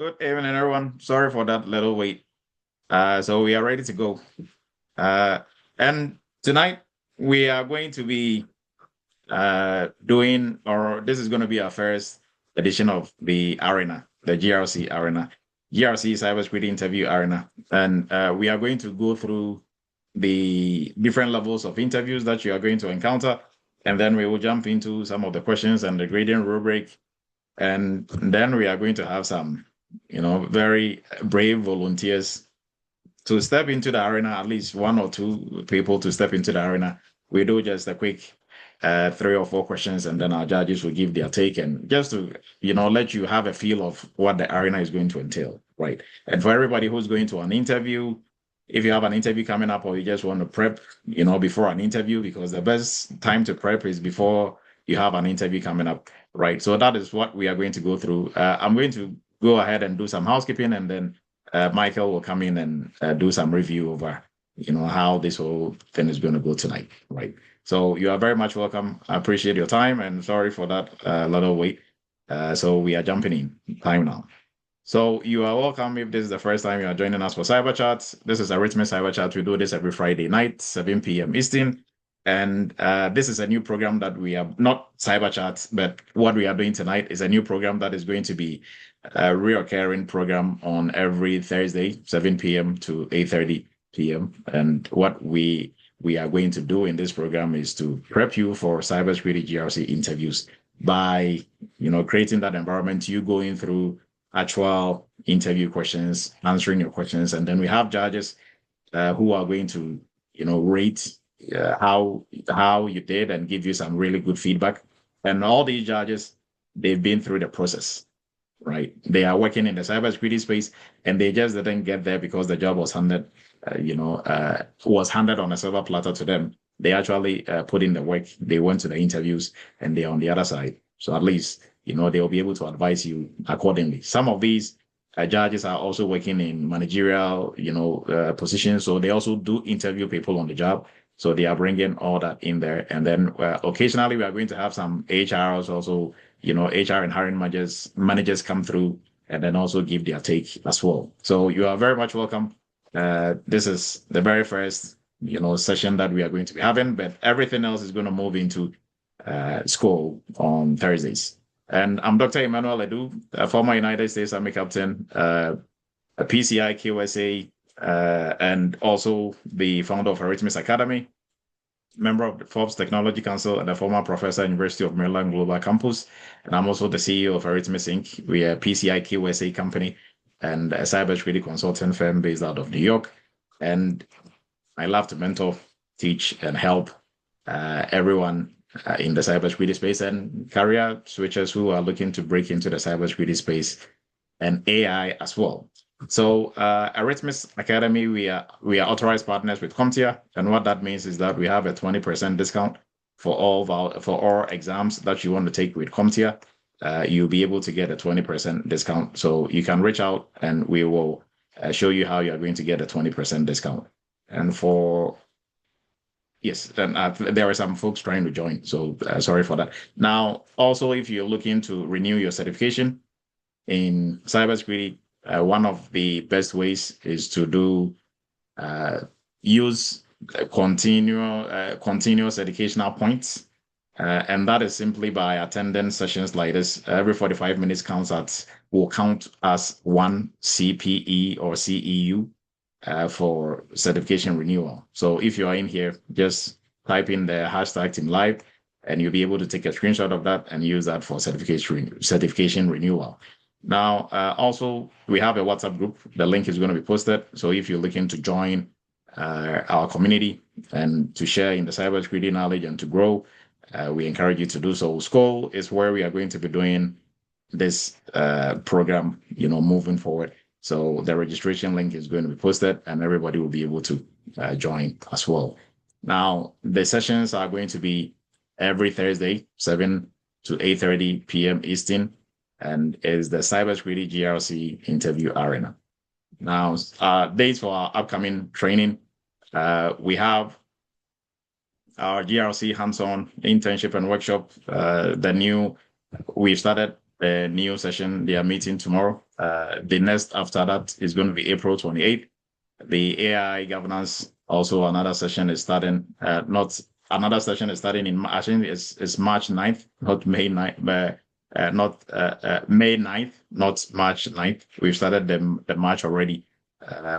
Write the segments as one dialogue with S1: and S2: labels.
S1: Good evening, everyone. Sorry for that little wait. So we are ready to go. And tonight we are going to be doing, or this is going to be our first edition of the arena, the GRC arena, GRC Cybersecurity Interview Arena, and we are going to go through the different levels of interviews that you are going to encounter, and then we will jump into some of the questions and the grading rubric, and then we are going to have some, very brave volunteers to step into the arena, at least one or two people to step into the arena. We do just a quick 3 or 4 questions, and then our judges will give their take, and just to, let you have a feel of what the arena is going to entail, right? And for everybody who's going to an interview, if you have an interview coming up or you just want to prep, before an interview, because the best time to prep is before you have an interview coming up, right? So that is what we are going to go through. I'm going to go ahead and do some housekeeping, and then Michael will come in and do some review over, how this whole thing is going to go tonight, right? So you are very much welcome. I appreciate your time, and sorry for that little wait. So we are jumping in time now. So you are welcome if this is the first time you are joining us for Cyber Chat. This is Eretmis Cyber Chat. We do this every Friday night, 7 p.m. Eastern. And this is a new program that we are not Cyber Chat, but what we are doing tonight is a new program that is going to be a reoccurring program on every Thursday, 7 p.m. to 8:30 p.m. And what we are going to do in this program is to prep you for cybersecurity GRC interviews by, creating that environment, you going through actual interview questions, answering your questions, and then we have judges who are going to, rate how you did and give you some really good feedback. And all these judges, they've been through the process, right? They are working in the cybersecurity space, and they just didn't get there because the job was handed on a silver platter to them. They actually put in the work. They went to the interviews, and they're on the other side. So at least, they'll be able to advise you accordingly. Some of these judges are also working in managerial, positions. So they also do interview people on the job. So they are bringing all that in there. And then occasionally we are going to have some HRs also, HR and hiring managers come through and then also give their take as well. So you are very much welcome. This is the very first, session that we are going to be having, but everything else is going to move into school on Thursdays. And I'm Dr. Emmanuel Edu, a former United States Army captain, a PCI QSA, and also the founder of Eretmis Academy, member of the Forbes Technology Council, and a former professor at University of Maryland Global Campus. And I'm also the CEO of Eretmis Inc. We are a PCI QSA company and a cybersecurity consulting firm based out of New York. And I love to mentor, teach, and help everyone in the cybersecurity space and career switchers who are looking to break into the cybersecurity space and AI as well. So Eretmis Academy, we are authorized partners with CompTIA, and what that means is that we have a 20% discount for all exams that you want to take with CompTIA. You'll be able to get a 20% discount. So you can reach out, and we will show you how you are going to get a 20% discount. And yes, and there are some folks trying to join, so sorry for that. Now, also, if you're looking to renew your certification in cybersecurity, one of the best ways is to do use continuous educational points, and that is simply by attending sessions like this. Every 45 minutes will count as one CPE or CEU for certification renewal. So if you are in here, just type in the hashtag Team Live, and you'll be able to take a screenshot of that and use that for certification renewal. Now, also, we have a WhatsApp group. The link is going to be posted. So if you're looking to join our community and to share in the cybersecurity knowledge and to grow, we encourage you to do so. School is where we are going to be doing this program, moving forward. So the registration link is going to be posted, and everybody will be able to join as well. Now, the sessions are going to be every Thursday, 7 to 8:30 p.m. Eastern, and is the Cybersecurity GRC Interview Arena. Now, dates for our upcoming training, we have our GRC hands-on internship and workshop. We've started the new session. They are meeting tomorrow. The next after that is going to be April 28th. The AI governance, also another session is starting. Not another session is starting in, I think it's March 9th, not May 9th, but not May 9th, not March 9th. We've started the March already.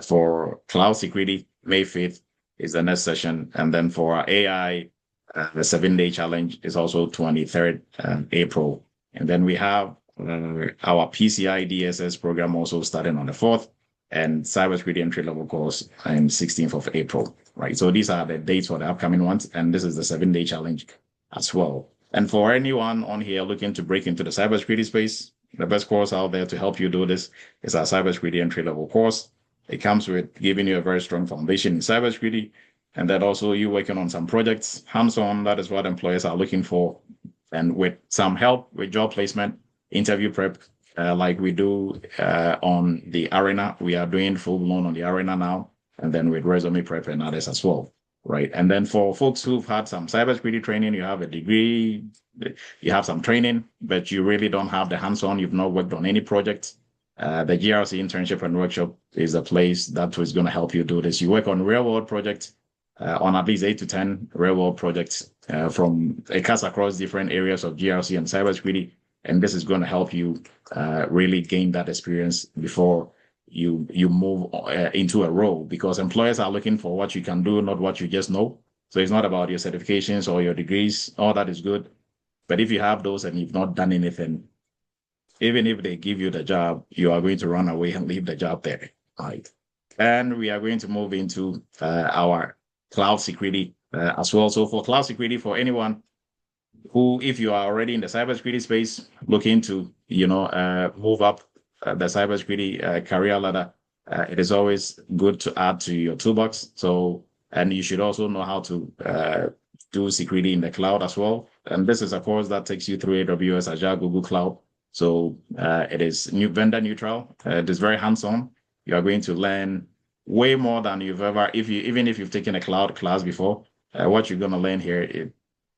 S1: For cloud security, May 5th is the next session. And then for our AI, the 7-day challenge is also 23rd April. And then we have our PCI DSS program also starting on the 4th, and cybersecurity entry level course on 16th of April, right? So these are the dates for the upcoming ones, and this is the 7-day challenge as well. And for anyone on here looking to break into the cybersecurity space, the best course out there to help you do this is our cybersecurity entry level course. It comes with giving you a very strong foundation in cybersecurity, and then also you working on some projects, hands-on. That is what employers are looking for, and with some help with job placement, interview prep, like we do on the Arena. We are doing full blown on the Arena now, and then with resume prep and others as well, right? And then for folks who've had some cybersecurity training, you have a degree, you have some training, but you really don't have the hands-on, you've not worked on any project. The GRC internship and workshop is a place that is going to help you do this. You work on real-world projects, on at least 8 to 10 real-world projects from it cuts across different areas of GRC and cybersecurity. And this is going to help you really gain that experience before you move into a role, because employers are looking for what you can do, not what you just know. So it's not about your certifications or your degrees. All that is good. But if you have those and you've not done anything, even if they give you the job, you are going to run away and leave the job there, right? And we are going to move into our cloud security as well. So for cloud security, for anyone who, if you are already in the cybersecurity space, looking to, move up the cybersecurity career ladder, it is always good to add to your toolbox. So, and you should also know how to do security in the cloud as well. And this is a course that takes you through AWS, Azure, Google Cloud. So it is vendor neutral. It is very hands-on. You are going to learn way more than you've ever, even if you've taken a cloud class before. What you're going to learn here,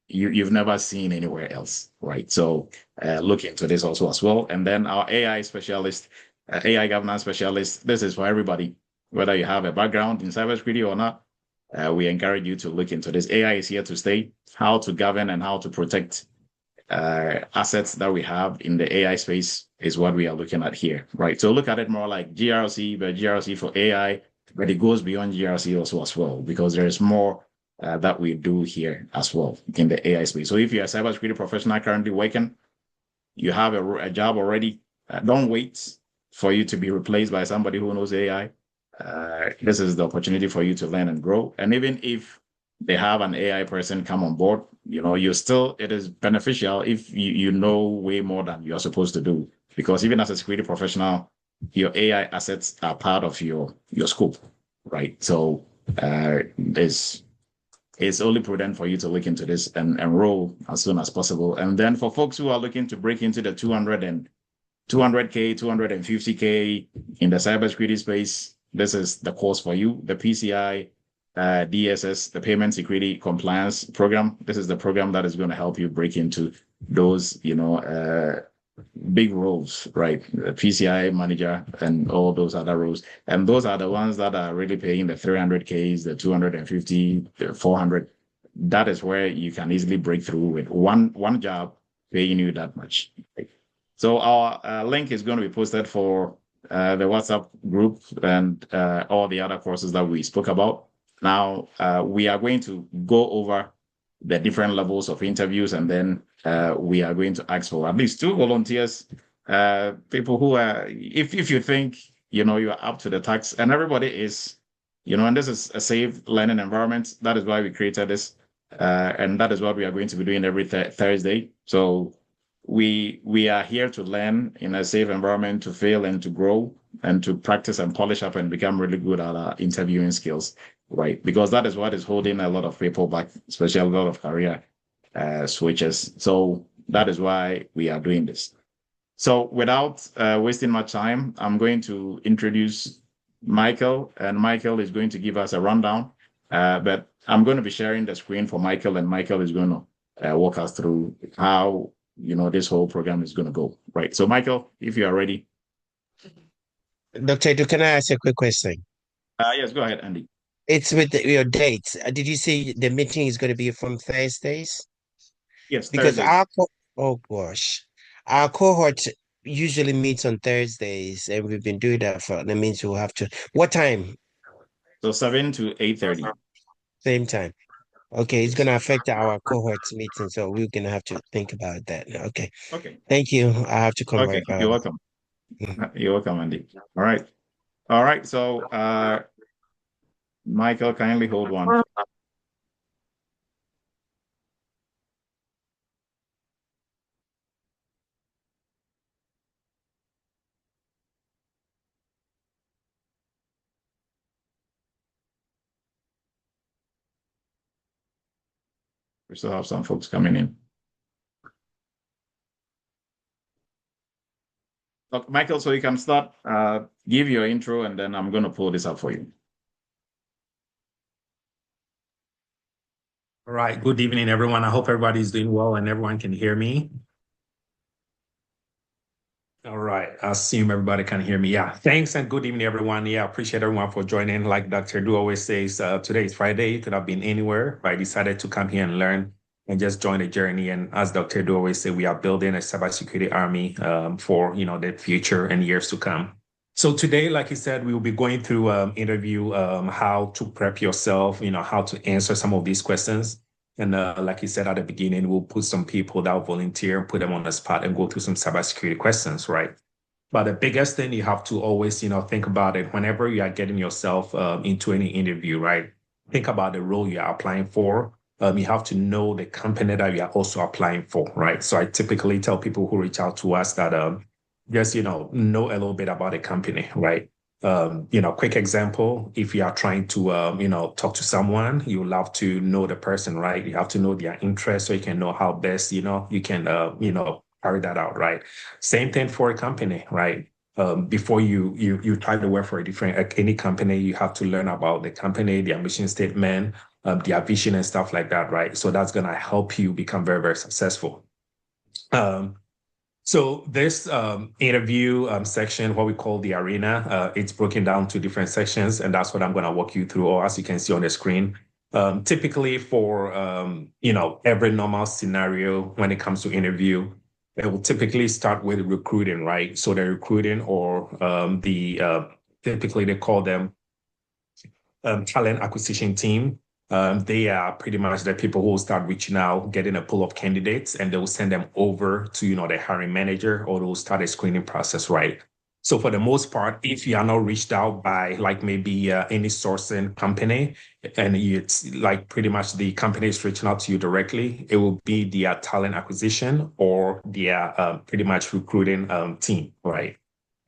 S1: you've never seen anywhere else, right? So look into this also as well. And then our AI specialist, AI governance specialist, this is for everybody, whether you have a background in cybersecurity or not. We encourage you to look into this. AI is here to stay. How to govern and how to protect assets that we have in the AI space is what we are looking at here, right? So look at it more like GRC, but GRC for AI, but it goes beyond GRC also as well, because there is more that we do here as well in the AI space. So if you're a cybersecurity professional currently working, you have a job already, don't wait for you to be replaced by somebody who knows AI. This is the opportunity for you to learn and grow. And even if they have an AI person come on board, it is beneficial if you know way more than you're supposed to do. Because even as a security professional, your AI assets are part of your scope, right? So it's only prudent for you to look into this and enroll as soon as possible. And then for folks who are looking to break into the 200K, 250K in the cybersecurity space, this is the course for you. The PCI DSS, the Payment Security Compliance Program. This is the program that is going to help you break into those, big roles, right? The PCI manager and all those other roles. And those are the ones that are really paying the 300Ks, the 250, the 400. That is where you can easily break through with one job paying you that much. So our link is going to be posted for the WhatsApp group and all the other courses that we spoke about. Now, we are going to go over the different levels of interviews, and then we are going to ask for at least 2 volunteers, people who are, if you think, you're up to the task, and everybody is, and this is a safe learning environment. That is why we created this. And that is what we are going to be doing every Thursday. So we are here to learn in a safe environment, to fail and to grow and to practice and polish up and become really good at our interviewing skills, right? Because that is what is holding a lot of people back, especially a lot of career switches. So that is why we are doing this. So without wasting much time, I'm going to introduce Michael, and Michael is going to give us a rundown. But I'm going to be sharing the screen for Michael, and Michael is going to walk us through how this whole program is going to go. Right. So, Michael, if you are ready.
S2: Dr. Edu, can I ask a quick question?
S1: Yes, go ahead, Andy.
S2: It's with your dates. Did you say the meeting is going to be from Thursdays?
S1: Yes,
S2: Because
S1: Thursdays.
S2: oh gosh, our cohort usually meets on Thursdays, and we've been doing that for, that means we'll have to, what time?
S1: So 7 to 8:30.
S2: Same time. Okay, it's
S1: Yes.
S2: gonna affect our cohorts meeting, so we're gonna have to think about that. Okay.
S1: Okay.
S2: Thank you. I have to
S1: Okay.
S2: convert.
S1: You're welcome. You're welcome, Andy. All right. All right. So, Michael, kindly hold one. We still have some folks coming in. Look, Michael, so you can start, give your intro, and then I'm going to pull this up for you.
S3: All right. Good evening, everyone. I hope everybody's doing well and everyone can hear me. All right. I assume everybody can hear me. Yeah. Thanks and good evening, everyone. Yeah. Appreciate everyone for joining. Like Dr. Du always says, today is Friday. You could have been anywhere, but I decided to come here and learn and just join the journey. And as Dr. Du always say, we are building a cybersecurity army for the future and years to come. So today, like he said, we will be going through interview how to prep yourself, how to answer some of these questions. And like he said at the beginning, we'll put some people that will volunteer, put them on the spot and go through some cybersecurity questions, right? But the biggest thing you have to always, think about it whenever you are getting yourself into any interview, right? Think about the role you are applying for. You have to know the company that you are also applying for, right? So I typically tell people who reach out to us that just, know a little bit about the company, right? Quick example, if you are trying to, talk to someone, you love to know the person, right? You have to know their interests so you can know how best, you can, carry that out, right? Same thing for a company, right? Before you try to work for a different, any company, you have to learn about the company, their mission statement, their vision and stuff like that, right? So that's going to help you become very, very successful. So this interview section, what we call the arena, it's broken down to different sections, and that's what I'm going to walk you through, or as you can see on the screen. Typically for, every normal scenario when it comes to interview, it will typically start with recruiting, right? So the recruiting or typically they call them talent acquisition team. They are pretty much the people who will start reaching out, getting a pool of candidates, and they will send them over to, the hiring manager, or they'll start a screening process, right? So for the most part, if you are not reached out by like maybe any sourcing company, and it's like pretty much the company is reaching out to you directly, it will be their talent acquisition or their pretty much recruiting team, right?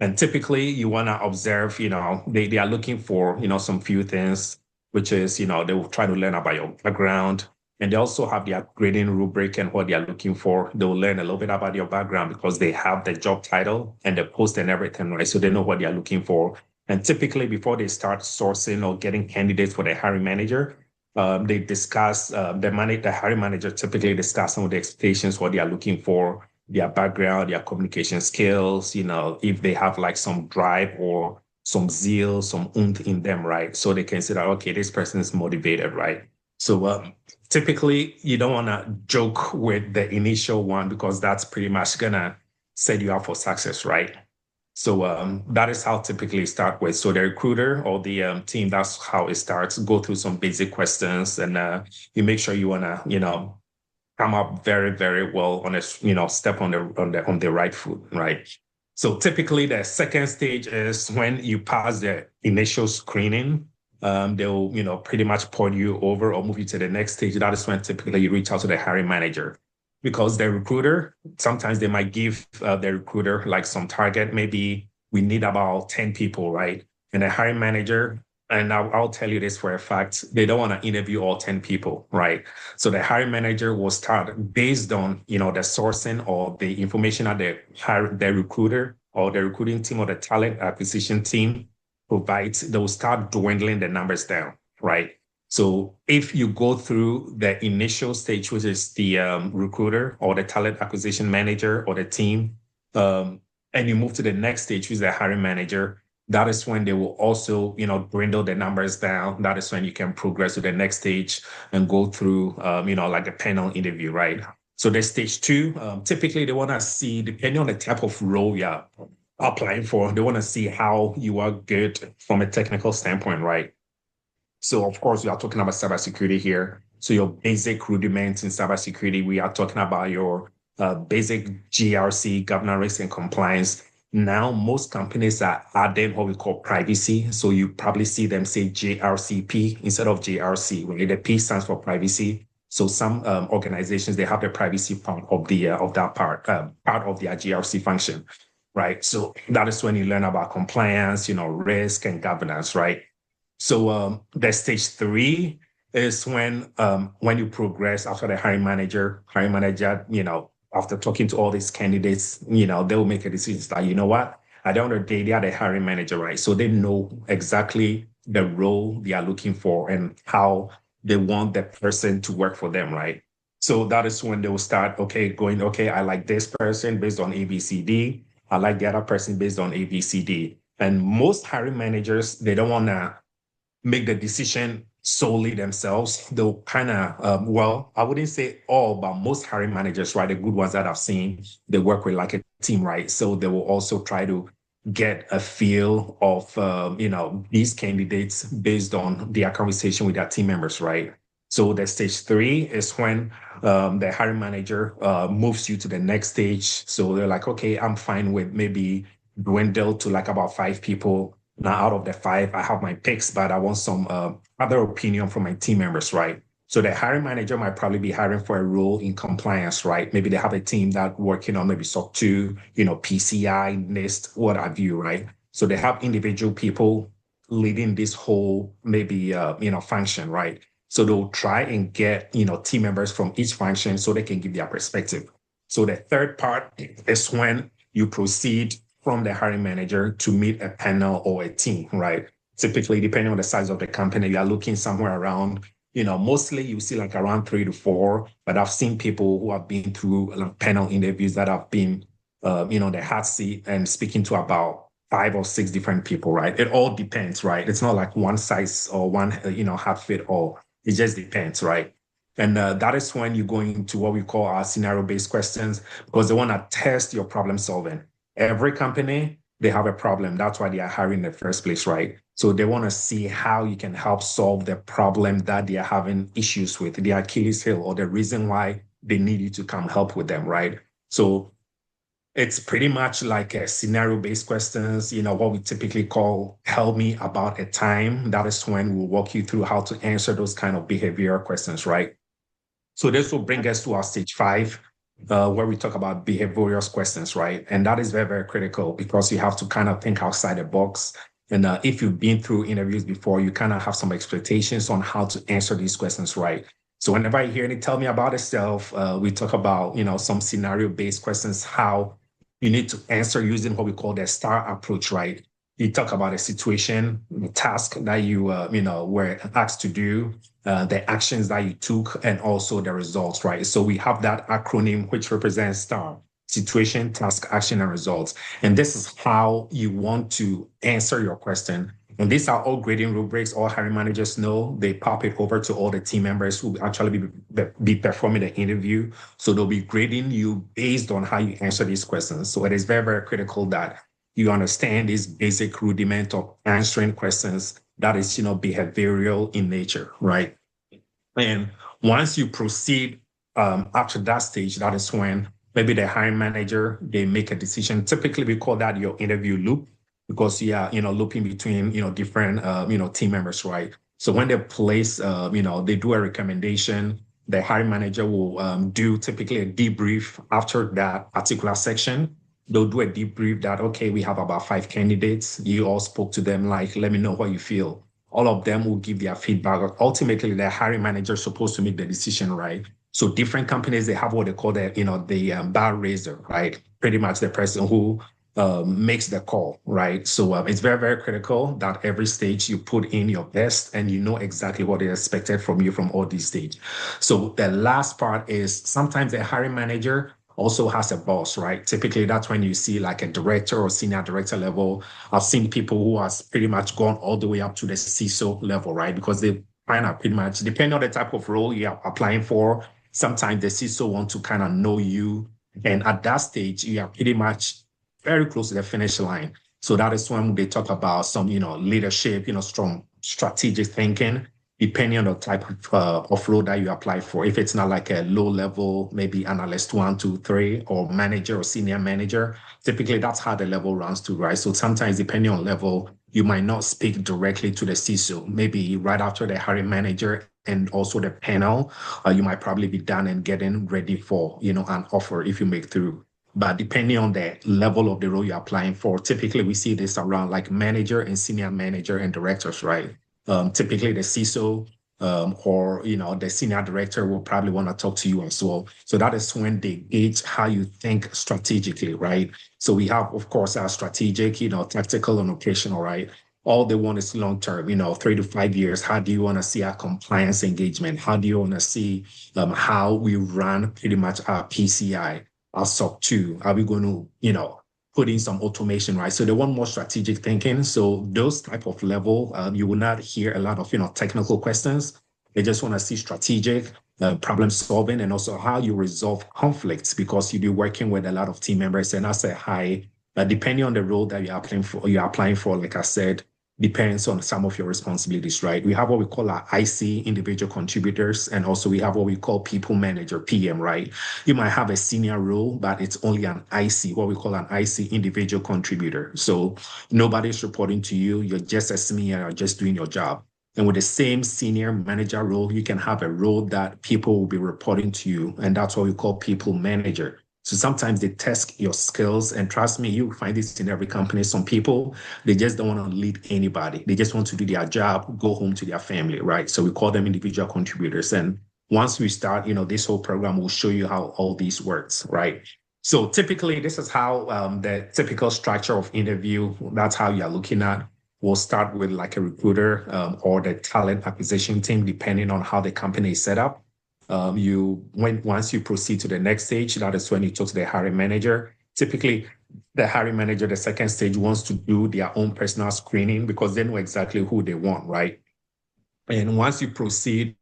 S3: And typically you want to observe, they are looking for, some few things, which is, they will try to learn about your background. And they also have their grading rubric and what they are looking for. They will learn a little bit about your background because they have the job title and the post and everything, right? So they know what they are looking for. And typically before they start sourcing or getting candidates for the hiring manager, they discuss, the hiring manager typically discuss some of the expectations, what they are looking for, their background, their communication skills, if they have like some drive or some zeal, some oomph in them, right? So they can say that, okay, this person is motivated, right? So typically you don't want to joke with the initial one because that's pretty much gonna set you up for success, right? So that is how typically start with. So the recruiter or the team, that's how it starts. Go through some basic questions and you make sure you wanna, come up very, very well on a, step on the right foot, right? So typically the second stage is when you pass the initial screening, they'll, pretty much point you over or move you to the next stage. That is when typically you reach out to the hiring manager because the recruiter, sometimes they might give the recruiter like some target. Maybe we need about 10 people, right? And the hiring manager, and I'll tell you this for a fact, they don't want to interview all 10 people, right? So the hiring manager will start based on, the sourcing or the information that the recruiter or the recruiting team or the talent acquisition team provides. They will start dwindling the numbers down, right? So if you go through the initial stage, which is the recruiter or the talent acquisition manager or the team, and you move to the next stage, which is the hiring manager, that is when they will also, dwindle the numbers down. That is when you can progress to the next stage and go through, like a panel interview, right? So the stage two, typically they want to see, depending on the type of role you're applying for, they want to see how you are good from a technical standpoint, right? So of course, we are talking about cybersecurity here. So your basic rudiments in cybersecurity, we are talking about your basic GRC, governance risk and compliance. Now, most companies are adding what we call privacy. So you probably see them say JRCP instead of JRC, where the P stands for privacy. So some organizations, they have the privacy part of that part of their GRC function, right? So that is when you learn about compliance, risk and governance, right? So the stage three is when you progress after the hiring manager, after talking to all these candidates, they'll make a decision that, you know what, at the end of the day, they are the hiring manager, right? So they know exactly the role they are looking for and how they want the person to work for them, right? So that is when they will start, okay, I like this person based on ABCD. I like the other person based on ABCD. And most hiring managers, they don't want to make the decision solely themselves. They'll kind of, I wouldn't say all, but most hiring managers, right, the good ones that I've seen, they work with like a team, right? So they will also try to get a feel of, these candidates based on their conversation with their team members, right? So the stage three is when the hiring manager moves you to the next stage. So they're like, okay, I'm fine with maybe dwindle to like about 5 people. Now, out of the 5, I have my picks, but I want some other opinion from my team members, right? So the hiring manager might probably be hiring for a role in compliance, right? Maybe they have a team that working on maybe SOC 2, PCI, NIST, what have you, right? So they have individual people leading this whole maybe, function, right? So they'll try and get, team members from each function so they can give their perspective. So the third part is when you proceed from the hiring manager to meet a panel or a team, right? Typically, depending on the size of the company, you are looking somewhere around, mostly you see like around 3 to 4, but I've seen people who have been through like panel interviews that have been, the hot seat and speaking to about 5 or 6 different people, right? It all depends, right? It's not like one size or one, hat fit all. It just depends, right? And that is when you go into what we call our scenario-based questions, because they want to test your problem solving. Every company, they have a problem. That's why they are hiring in the first place, right? So they want to see how you can help solve the problem that they are having issues with, the Achilles heel, or the reason why they need you to come help with them, right? So it's pretty much like a scenario-based questions, what we typically call tell me about a time. That is when we'll walk you through how to answer those kind of behavioral questions, right? So this will bring us to our stage 5, where we talk about behavioral questions, right? And that is very, very critical because you have to kind of think outside the box. And if you've been through interviews before, you kind of have some expectations on how to answer these questions, right? So whenever I hear any tell me about yourself, we talk about, some scenario-based questions, how you need to answer using what we call the STAR approach, right? You talk about a situation, the task that you, were asked to do, the actions that you took, and also the results, right? So we have that acronym which represents STAR: situation, task, action, and results. And this is how you want to answer your question. And these are all grading rubrics. All hiring managers know. They pop it over to all the team members who actually be performing the interview. So they'll be grading you based on how you answer these questions. So it is very, very critical that you understand this basic rudiment of answering questions that is, behavioral in nature, right? And once you proceed after that stage, that is when maybe the hiring manager, they make a decision. Typically, we call that your interview loop because you are, looping between, different, team members, right? So when they place, they do a recommendation, the hiring manager will do typically a debrief after that particular section. They'll do a debrief that, okay, we have about 5 candidates. You all spoke to them, like, let me know what you feel. All of them will give their feedback. Ultimately, the hiring manager is supposed to make the decision, right? So different companies, they have what they call the bar raiser, right? Pretty much the person who makes the call, right? So it's very, very critical that every stage you put in your best and you know exactly what is expected from you from all these stages. So the last part is sometimes the hiring manager also has a boss, right? Typically, that's when you see like a director or senior director level. I've seen people who has pretty much gone all the way up to the CISO level, right? Because they find out pretty much, depending on the type of role you are applying for, sometimes the CISO want to kind of know you. And at that stage, you are pretty much very close to the finish line. So that is when they talk about some, leadership, strong strategic thinking, depending on the type of role that you apply for. If it's not like a low level, maybe analyst 1, 2, 3, or manager or senior manager, typically that's how the level runs to, right? So sometimes depending on level, you might not speak directly to the CISO, maybe right after the hiring manager and also the panel, you might probably be done and getting ready for, an offer if you make through. But depending on the level of the role you're applying for, typically we see this around like manager and senior manager and directors, right? Typically the CISO or the senior director will probably want to talk to you as well. So that is when they gauge how you think strategically, right? So we have, of course, our strategic, tactical and operational, right? All they want is long term, 3 to 5 years. How do you want to see our compliance engagement? How do you want to see how we run pretty much our PCI? Our SOC 2? Are we going to, put in some automation, right? So they want more strategic thinking. So those type of level, you will not hear a lot of, technical questions. They just want to see strategic problem solving and also how you resolve conflicts because you'll be working with a lot of team members. And that's a high, depending on the role that you're applying for, like I said, depends on some of your responsibilities, right? We have what we call our IC, individual contributors, and also we have what we call people manager, PM, right? You might have a senior role, but it's only an IC, what we call an IC, individual contributor. So nobody's reporting to you. You're just a senior, you're just doing your job. And with the same senior manager role, you can have a role that people will be reporting to you. And that's what we call people manager. So sometimes they test your skills, and trust me, you find this in every company. Some people, they just don't want to lead anybody. They just want to do their job, go home to their family, right? So we call them individual contributors. And once we start, this whole program will show you how all these works, right? So typically, this is how the typical structure of interview, that's how you're looking at. We'll start with like a recruiter or the talent acquisition team, depending on how the company is set up. Once you proceed to the next stage, that is when you talk to the hiring manager. Typically, the hiring manager, the second stage, wants to do their own personal screening because they know exactly who they want, right? And once you proceed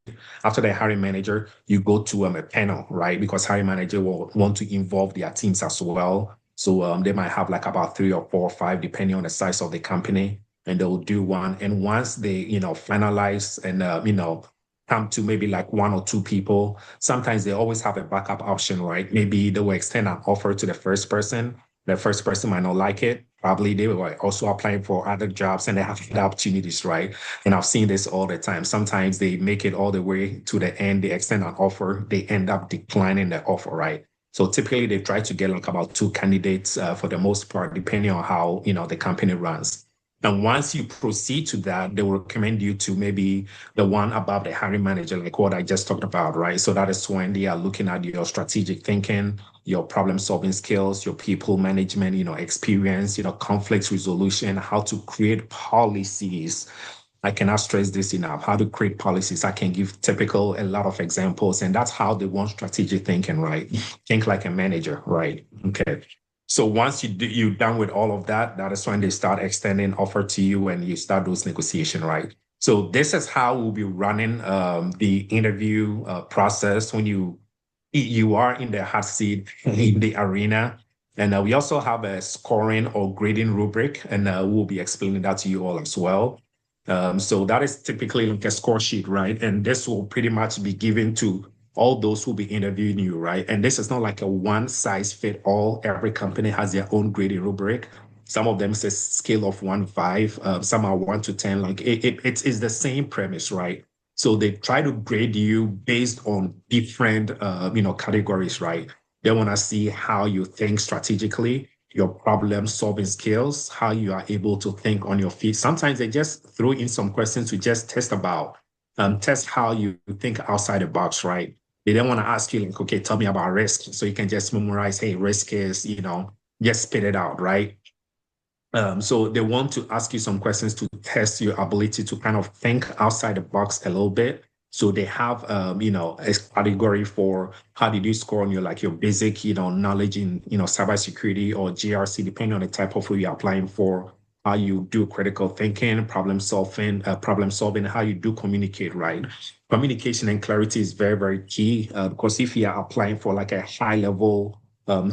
S3: after the hiring manager, you go to a panel, right? Because hiring manager will want to involve their teams as well. So they might have like about 3 or 4 or 5, depending on the size of the company, and they'll do one. And once they, finalize and, come to maybe like 1 or 2 people, sometimes they always have a backup option, right? Maybe they will extend an offer to the first person. The first person might not like it. Probably they were also applying for other jobs and they have the opportunities, right? And I've seen this all the time. Sometimes they make it all the way to the end, they extend an offer, they end up declining the offer, right? So typically they try to get like about 2 candidates for the most part, depending on how, the company runs. And once you proceed to that, they will recommend you to maybe the one above the hiring manager, like what I just talked about, right? So that is when they are looking at your strategic thinking, your problem solving skills, your people management, experience, conflict resolution, how to create policies. I cannot stress this enough. How to create policies. I can give a lot of examples, and that's how they want strategic thinking, right? Think like a manager, right? Okay. So once you're done with all of that, that is when they start extending offer to you and you start those negotiations, right? So this is how we'll be running the interview process when you are in the hot seat in the arena. And we also have a scoring or grading rubric, and we'll be explaining that to you all as well. So that is typically like a score sheet, right? And this will pretty much be given to all those who be interviewing you, right? And this is not like a one size fit all. Every company has their own grading rubric. Some of them say scale of 1 to 5. Some are 1 to 10. Like it's the same premise, right? So they try to grade you based on different, categories, right? They want to see how you think strategically, your problem solving skills, how you are able to think on your feet. Sometimes they just throw in some questions to just test how you think outside the box, right? They don't want to ask you like, okay, tell me about risk. So you can just memorize, hey, risk is, just spit it out, right? So they want to ask you some questions to test your ability to kind of think outside the box a little bit. So they have, a category for how did you score on your basic, knowledge in, cybersecurity or GRC, depending on the type of who you're applying for, how you do critical thinking, problem solving, how you do communicate, right? Communication and clarity is very, very key because if you are applying for like a high level,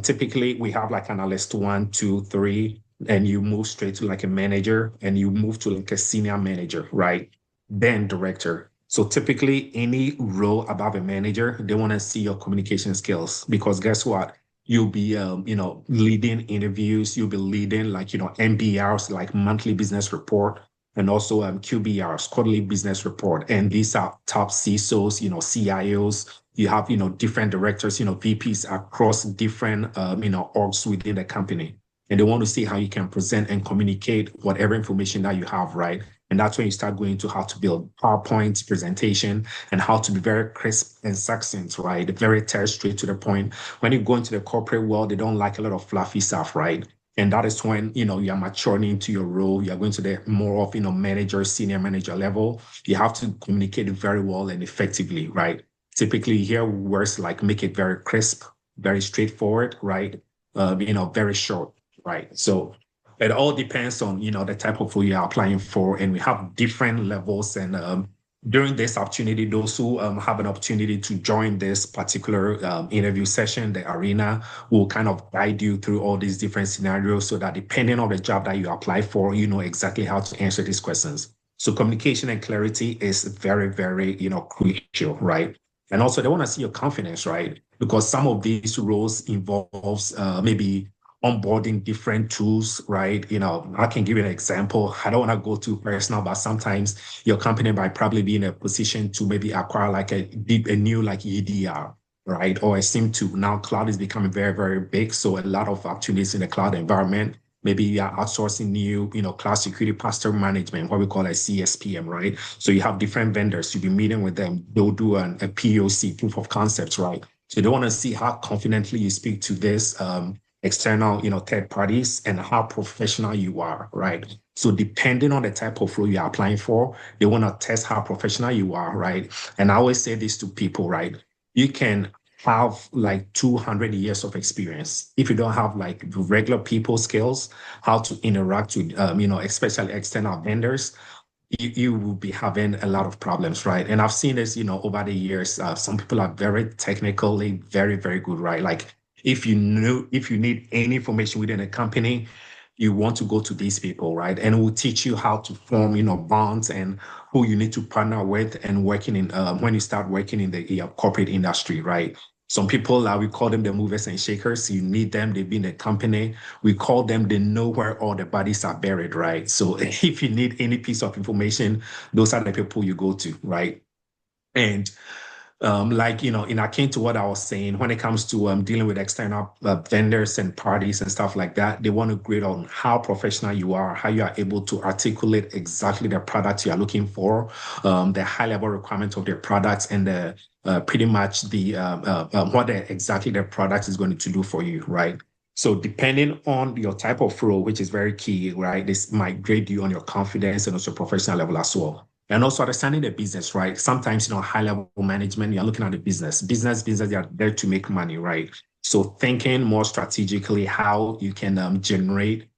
S3: typically we have like analyst 1, 2, 3, and you move straight to like a manager and you move to like a senior manager, right? Then director. So typically any role above a manager, they want to see your communication skills because guess what? You'll be, leading interviews. You'll be leading like, MBRs, like monthly business report, and also QBRs, quarterly business report. And these are top CISOs, CIOs. You have, different directors, VPs across different, orgs within the company. And they want to see how you can present and communicate whatever information that you have, right? And that's when you start going to how to build PowerPoint presentation and how to be very crisp and succinct, right? Very straight to the point. When you go into the corporate world, they don't like a lot of fluffy stuff, right? And that is when, you're maturing into your role. You're going to the more of, manager, senior manager level. You have to communicate very well and effectively, right? Typically here words like make it very crisp, very straightforward, right? Very short. Right. So it all depends on, the type of role you're applying for. And we have different levels. And during this opportunity, those who have an opportunity to join this particular interview session, the arena will kind of guide you through all these different scenarios so that depending on the job that you apply for, you know exactly how to answer these questions. So communication and clarity is very, very, crucial, right? And also they want to see your confidence, right? Because some of these roles involves maybe onboarding different tools, right? I can give you an example. I don't want to go too personal, but sometimes your company might probably be in a position to maybe acquire like a new like EDR, right? Or a SIM2. Now cloud is becoming very, very big. So a lot of opportunities in the cloud environment. Maybe you are outsourcing new, cloud security posture management, what we call a CSPM, right? So you have different vendors. You'll be meeting with them. They'll do a POC, proof of concepts, right? So they want to see how confidently you speak to this external, third parties and how professional you are, right? So depending on the type of role you're applying for, they want to test how professional you are, right? And I always say this to people, right? You can have like 200 years of experience. If you don't have like regular people skills, how to interact with, especially external vendors, you will be having a lot of problems, right? And I've seen this, over the years. Some people are very technically very, very good, right? Like if you need any information within a company, you want to go to these people, right? And it will teach you how to form, bonds and who you need to partner with and working in when you start working in the corporate industry, right? Some people, we call them the movers and shakers. You need them. They've been in a company. We call them, they know where all the bodies are buried, right? So if you need any piece of information, those are the people you go to, right? And in akin to what I was saying, when it comes to dealing with external vendors and parties and stuff like that, they want to grade on how professional you are, how you are able to articulate exactly the products you are looking for, the high level requirements of their products, and the pretty much the what exactly the product is going to do for you, right? So depending on your type of role, which is very key, right? This might grade you on your confidence and also professional level as well. And also understanding the business, right? Sometimes, high level management, you're looking at the business, they are there to make money, right? So thinking more strategically how you can generate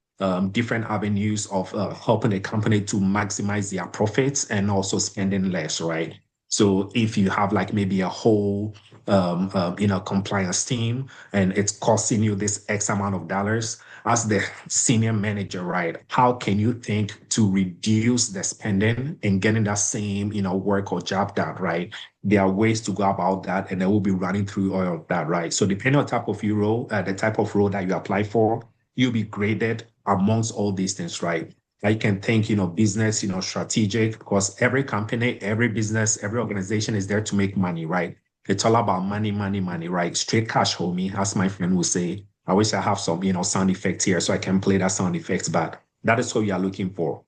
S3: different avenues of helping a company to maximize their profits and also spending less, right? So if you have like maybe a whole, compliance team and it's costing you this X amount of dollars, as the senior manager, right? How can you think to reduce the spending and getting that same, work or job done, right? There are ways to go about that, and they will be running through all of that, right? So depending on the type of role that you apply for, you'll be graded amongst all these things, right? I can think, business, strategic, because every company, every business, every organization is there to make money, right? It's all about money, money, money, right? Straight cash, homie, as my friend would say. I wish I have some, sound effects here so I can play that sound effects, but that is what you are looking for.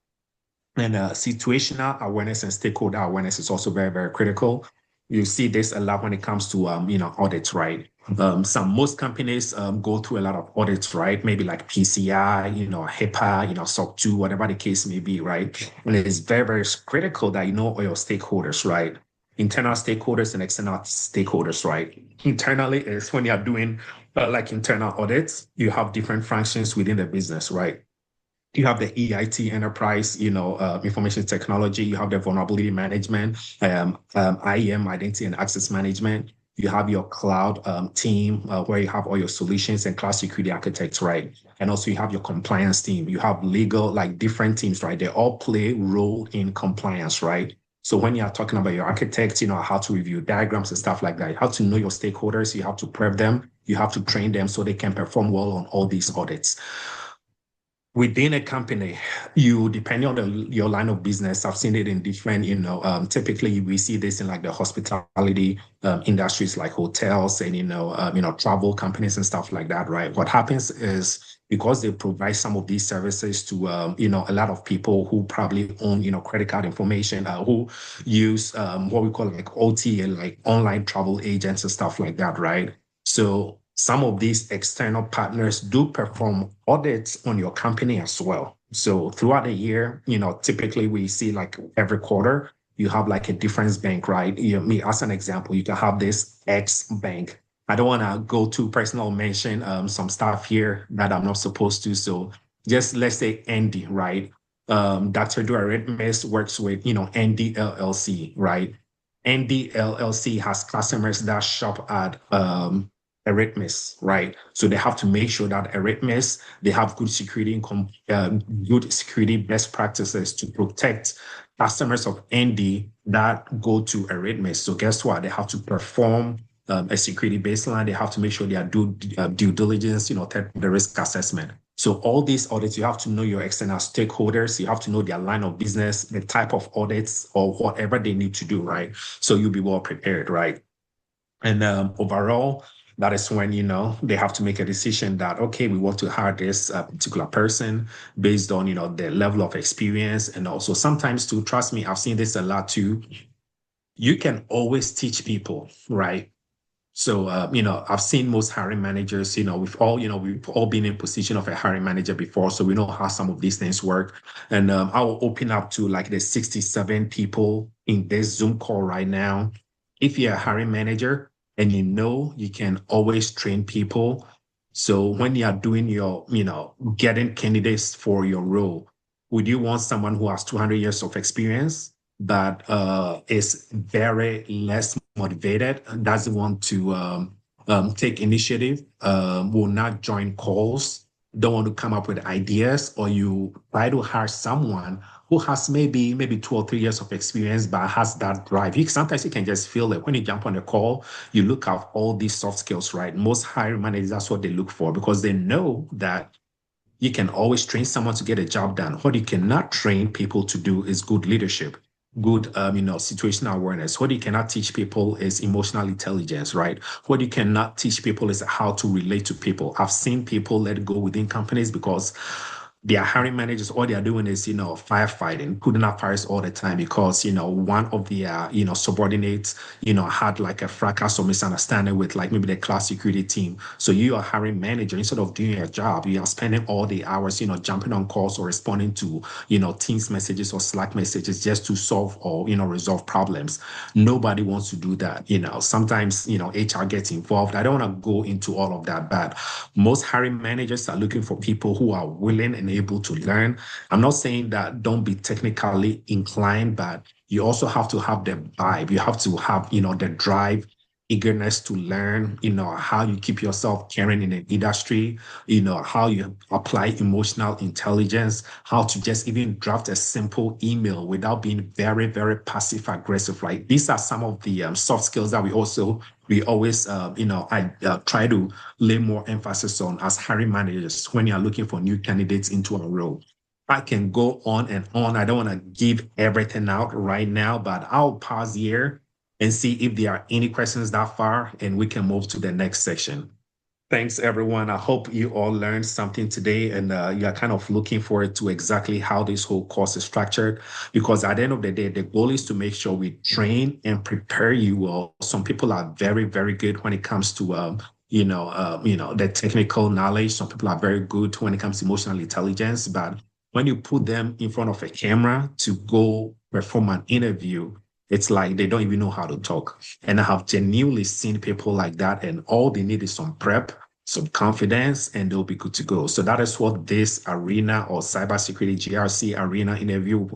S3: And situational awareness and stakeholder awareness is also very, very critical. You see this a lot when it comes to audits, right? Most companies go through a lot of audits, right? Maybe like PCI, HIPAA, SOC 2, whatever the case may be, right? And it's very, very critical that you know all your stakeholders, right? Internal stakeholders and external stakeholders, right? Internally is when you're doing like internal audits, you have different functions within the business, right? You have the EIT enterprise, information technology. You have the vulnerability management, IAM, identity and access management. You have your cloud team where you have all your solutions and cloud security architects, right? And also you have your compliance team. You have legal, like different teams, right? They all play a role in compliance, right? So when you're talking about your architects, how to review diagrams and stuff like that, you have to know your stakeholders. You have to prep them. You have to train them so they can perform well on all these audits. Within a company, depending on your line of business, I've seen it in different, typically we see this in like the hospitality industries, like hotels and, travel companies and stuff like that, right? What happens is because they provide some of these services to, a lot of people who probably own, credit card information, who use what we call like OTA, like online travel agents and stuff like that, right? So some of these external partners do perform audits on your company as well. So throughout the year, typically we see like every quarter, you have like a difference bank, right? Me as an example, you can have this X bank. I don't want to go too personal, mention some stuff here that I'm not supposed to. So just let's say Andy, right? Dr. Eretmis works with, ND LLC, right? ND LLC has customers that shop at Eretmis, right? So they have to make sure that Eretmis, they have good security good security best practices to protect customers of ND that go to Eretmis. So guess what? They have to perform a security baseline. They have to make sure they are due diligence, the risk assessment. So all these audits, you have to know your external stakeholders. You have to know their line of business, the type of audits or whatever they need to do, right? So you'll be well prepared, right? And overall, that is when, they have to make a decision that, okay, we want to hire this particular person based on, their level of experience. And also sometimes too, trust me, I've seen this a lot too. You can always teach people, right? So, I've seen most hiring managers, we've all been in position of a hiring manager before. So we know how some of these things work. And I will open up to like the 67 people in this Zoom call right now. If you're a hiring manager and you can always train people. So when you are doing your, getting candidates for your role, would you want someone who has 200 years of experience that is very less motivated, doesn't want to take initiative, will not join calls, don't want to come up with ideas, or you try to hire someone who has maybe 2 or 3 years of experience but has that drive. Sometimes you can just feel it when you jump on a call. You look at all these soft skills, right? Most hiring managers, that's what they look for because they know that you can always train someone to get a job done. What you cannot train people to do is good leadership, good, situational awareness. What you cannot teach people is emotional intelligence, right? What you cannot teach people is how to relate to people. I've seen people let go within companies because their hiring managers, all they are doing is, firefighting, putting out fires all the time because, one of their, subordinates, had like a fracas or misunderstanding with like maybe the cloud security team. So you are hiring manager, instead of doing your job, you are spending all the hours, jumping on calls or responding to, Teams messages or Slack messages just to solve or, resolve problems. Nobody wants to do that. Sometimes, HR gets involved. I don't want to go into all of that, but most hiring managers are looking for people who are willing and able to learn. I'm not saying that don't be technically inclined, but you also have to have the vibe. You have to have, the drive, eagerness to learn, how you keep yourself caring in an industry, how you apply emotional intelligence, how to just even draft a simple email without being very, very passive aggressive. Like these are some of the soft skills that we always, I try to lay more emphasis on as hiring managers when you're looking for new candidates into a role. I can go on and on. I don't want to give everything out right now, but I'll pause here and see if there are any questions that far, and we can move to the next section. Thanks, everyone. I hope you all learned something today and you are kind of looking forward to exactly how this whole course is structured. Because at the end of the day, the goal is to make sure we train and prepare you well. Some people are very, very good when it comes to the technical knowledge. Some people are very good when it comes to emotional intelligence. But when you put them in front of a camera to go perform an interview, it's like they don't even know how to talk. And I have genuinely seen people like that, and all they need is some prep, some confidence, and they'll be good to go. So that is what this arena or cybersecurity GRC arena interview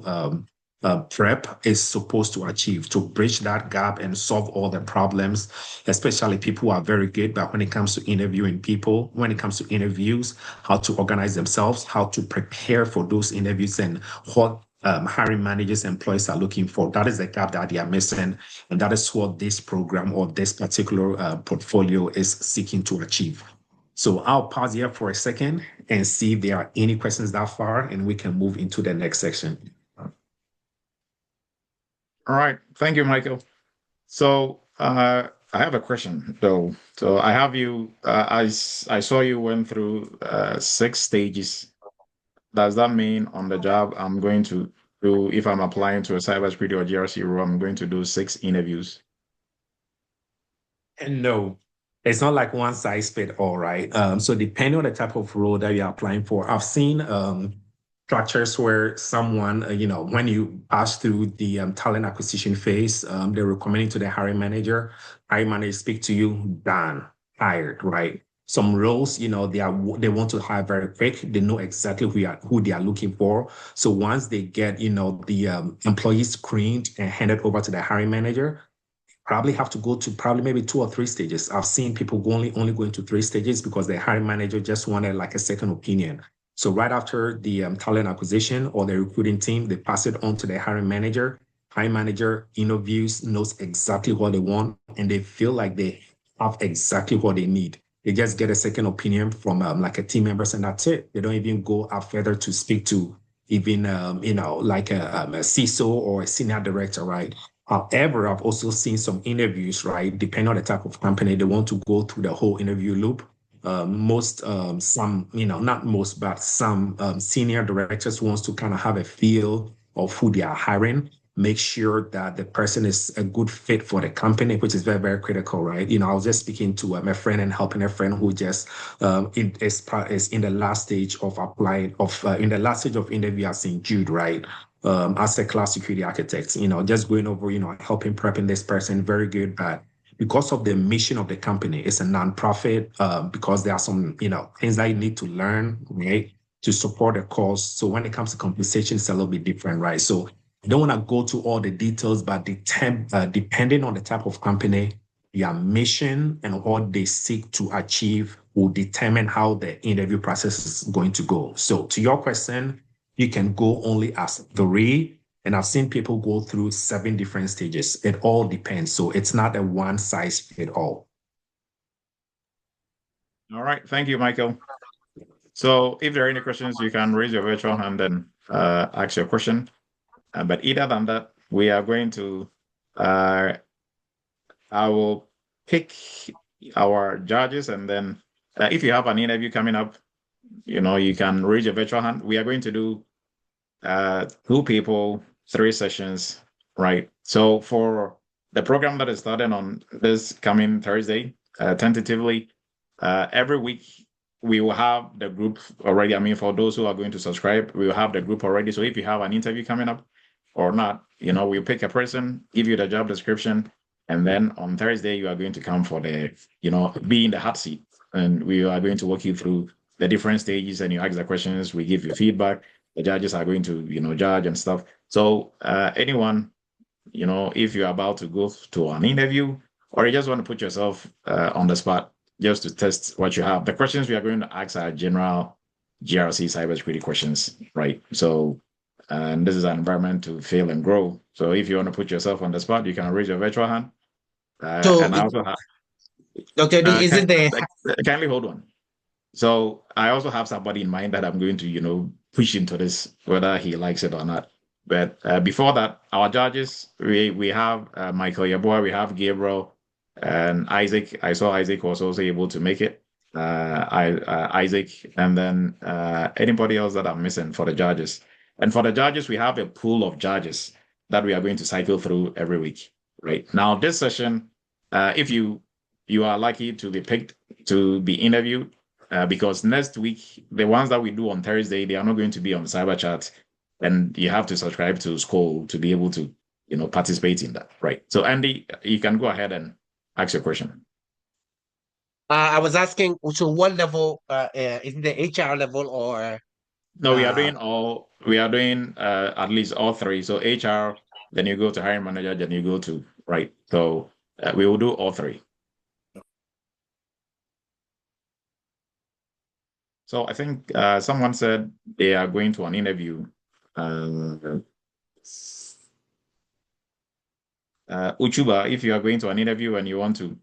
S3: prep is supposed to achieve, to bridge that gap and solve all the problems, especially people who are very good. But when it comes to interviewing people, when it comes to interviews, how to organize themselves, how to prepare for those interviews, and what hiring managers, employees are looking for. That is the gap that they are missing. And that is what this program or this particular portfolio is seeking to achieve. So I'll pause here for a second and see if there are any questions that far, and we can move into the next section.
S1: All right. Thank you, Michael. So I have a question though. So I have you, I saw you went through 6 stages. Does that mean on the job I'm going to do, if I'm applying to a cybersecurity or GRC role, I'm going to do 6 interviews?
S3: And no, it's not like one size fit all, right? So depending on the type of role that you're applying for, I've seen structures where someone, when you pass through the talent acquisition phase, they're recommending to the hiring manager speak to you, done, hired, right? Some roles, they want to hire very quick. They know exactly who they are looking for. So once they get, the employee screened and handed over to the hiring manager, probably have to go to probably maybe 2 or 3 stages. I've seen people only going to 3 stages because the hiring manager just wanted like a second opinion. So right after the talent acquisition or the recruiting team, they pass it on to the hiring manager. Hiring manager interviews, knows exactly what they want, and they feel like they have exactly what they need. They just get a second opinion from like a team members, and that's it. They don't even go out further to speak to even like a CISO or a senior director, right? However, I've also seen some interviews, right? Depending on the type of company, they want to go through the whole interview loop. Some, not most, but some senior directors wants to kind of have a feel of who they are hiring, make sure that the person is a good fit for the company, which is very, very critical, right? I was just speaking to my friend and helping a friend who just is in the last stage of applying in the last stage of interview at St. Jude, right? As a cloud security architect, just going over, helping prepping this person, very good. But because of the mission of the company, it's a nonprofit, because there are some, things that you need to learn, right, to support the cause. So when it comes to compensation, it's a little bit different, right? So I don't want to go to all the details, but depending on the type of company, their mission and what they seek to achieve will determine how the interview process is going to go. So to your question, you can go only as 3. And I've seen people go through 7 different stages. It all depends. So it's not a one size fit all.
S1: All right. Thank you, Michael. So if there are any questions, you can raise your virtual hand and ask your question. But either than that, we are going to, I will pick our judges, and then if you have an interview coming up, you can raise your virtual hand. We are going to do 2 people, 3 sessions, right? So for the program that is starting on this coming Thursday, tentatively, every week we will have the group already. I mean, for those who are going to subscribe, we will have the group already. So if you have an interview coming up or not, we'll pick a person, give you the job description, and then on Thursday you are going to come for the, be in the hot seat, and we are going to walk you through the different stages, and you ask the questions, we give you feedback. The judges are going to, judge and stuff. So anyone, if you're about to go to an interview, or you just want to put yourself on the spot just to test what you have, the questions we are going to ask are general GRC cybersecurity questions, right? So, and this is an environment to fail and grow. So if you want to put yourself on the spot, you can raise your virtual hand.
S2: So,
S1: and I also have,
S2: Dr. D, is it the
S1: kindly hold on. So I also have somebody in mind that I'm going to, push into this, whether he likes it or not. But before that, our judges, we have Michael Yeboah, we have Gabriel, and Isaac. I saw Isaac was also able to make it. Isaac, and then anybody else that I'm missing for the judges. And for the judges, we have a pool of judges that we are going to cycle through every week. Right now, this session, if you are lucky to be picked to be interviewed, because next week the ones that we do on Thursday, they are not going to be on Cyber Chat, and you have to subscribe to school to be able to participate in that. Right. So Andy, you can go ahead and ask your question.
S2: I was asking, so what level, is it the HR level or?
S1: No, we are doing at least all three. So HR, then you go to hiring manager, then you go to, right. So we will do all three. So I think someone said they are going to an interview. Uchuba, if you are going to an interview and you want to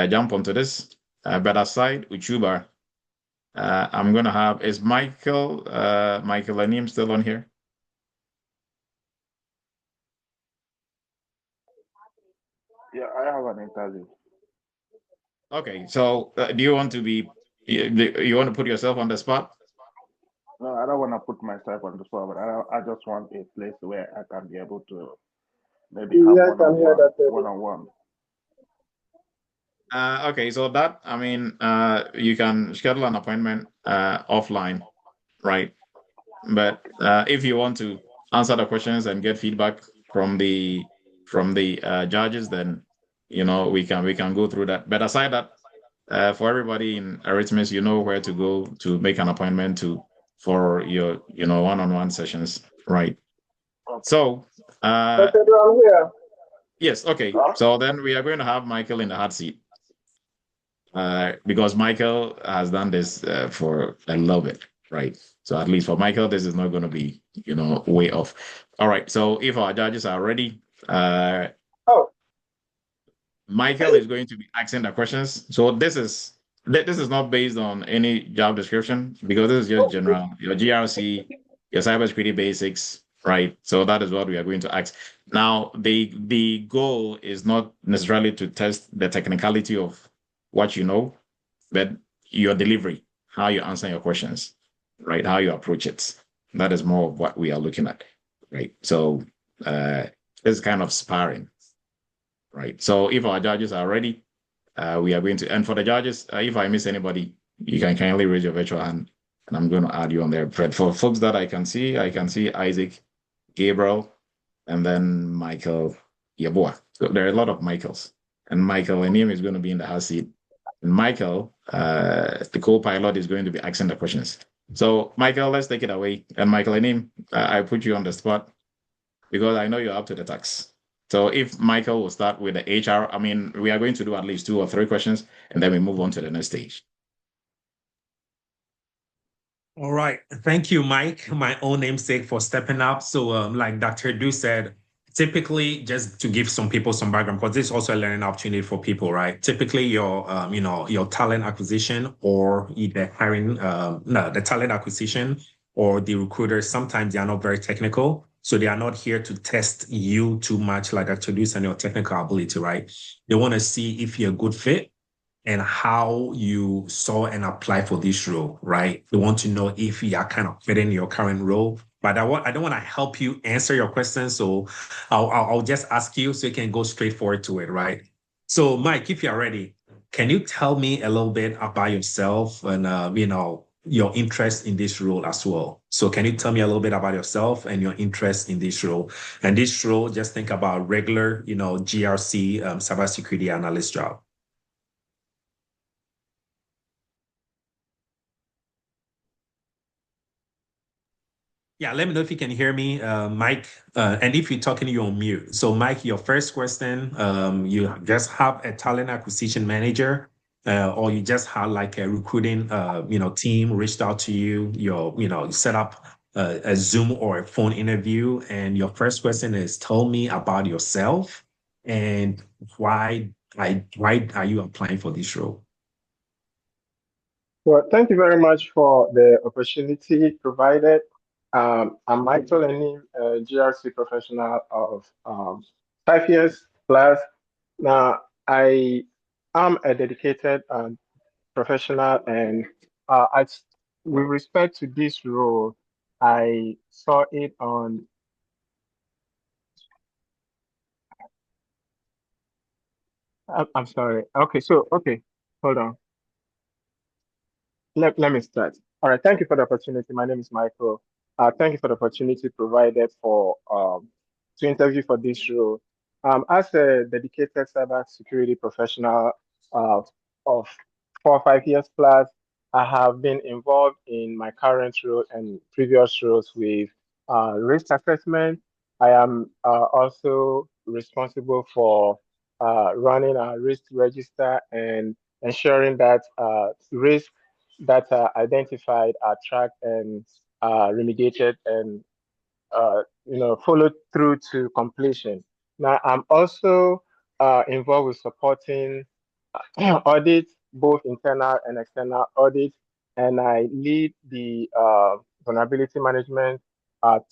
S1: jump onto this, but aside Uchuba, I'm going to have, is Michael Anim still on here?
S4: Yeah, I have an interview.
S1: Okay, so do you want to be, you want to put yourself on the spot?
S4: No, I don't want to put myself on the spot, but I just want a place where I can be able to maybe have one-on-one.
S1: Okay, so that, I mean, you can schedule an appointment offline, right? But if you want to answer the questions and get feedback from the judges, then we can go through that. But aside that, for everybody in Eretmis, you know where to go to make an appointment for your one-on-one sessions, right? So yes, okay. So then we are going to have Michael in the hot seat. Because Michael has done this for a little bit, right? So at least for Michael, this is not going to be, way off. All right. So if our judges are ready, Michael is going to be asking the questions. So this is not based on any job description because this is just general, your GRC, your cybersecurity basics, right? So that is what we are going to ask. Now, the goal is not necessarily to test the technicality of what you know, but your delivery, how you answer your questions, right? How you approach it. That is more of what we are looking at, right? So it's kind of sparring, right? So if our judges are ready, we are going to, and for the judges, if I miss anybody, you can kindly raise your virtual hand and I'm going to add you on there. But for folks that I can see Isaac, Gabriel, and then Michael Yabua. So there are a lot of Michaels. And Michael Anim is going to be in the hot seat. And Michael, the co-pilot, is going to be asking the questions. So Michael, let's take it away. And Michael Anim, I put you on the spot because I know you're up to the task. So if Michael will start with the HR, I mean, we are going to do at least 2 or 3 questions, and then we move on to the next stage.
S3: All right. Thank you, Mike, my own namesake, for stepping up. So like Dr. Du said, typically, just to give some people some background, because this is also a learning opportunity for people, right? Typically, your your talent acquisition or either hiring, the talent acquisition or the recruiters, sometimes they are not very technical. So they are not here to test you too much, like Dr. Du and your technical ability, right? They want to see if you're a good fit and how you saw and apply for this role, right? They want to know if you are kind of fitting your current role. But I don't want to help you answer your questions, so I'll just ask you so you can go straight forward to it, right? So, Mike, if you're ready, can you tell me a little bit about yourself and your interest in this role as well? So, can you tell me a little bit about yourself and your interest in this role? And this role, just think about regular, GRC, cybersecurity analyst job. Yeah, let me know if you can hear me, Mike. And if you're talking, you're on mute. So, Mike, your first question, you just have a talent acquisition manager, or you just had like a recruiting, team reached out to you. You set up a Zoom or a phone interview, and your first question is, tell me about yourself and why are you applying for this role?
S5: Well, thank you very much for the opportunity provided. I'm Michael Enim, a GRC professional of 5 years plus. Now, I am a dedicated professional, and with respect to this role, I saw it on. I'm sorry. Okay, so okay, hold on. Let me start. All right, thank you for the opportunity. My name is Michael. Thank you for the opportunity provided for to interview for this role. As a dedicated cybersecurity professional uh, of 4 or 5 years plus, I have been involved in my current role and previous roles with risk assessment. I am also responsible for running a risk register and ensuring that risk that are identified are tracked and remediated and followed through to completion. Now, I'm also involved with supporting audits, both internal and external audits, and I lead the vulnerability management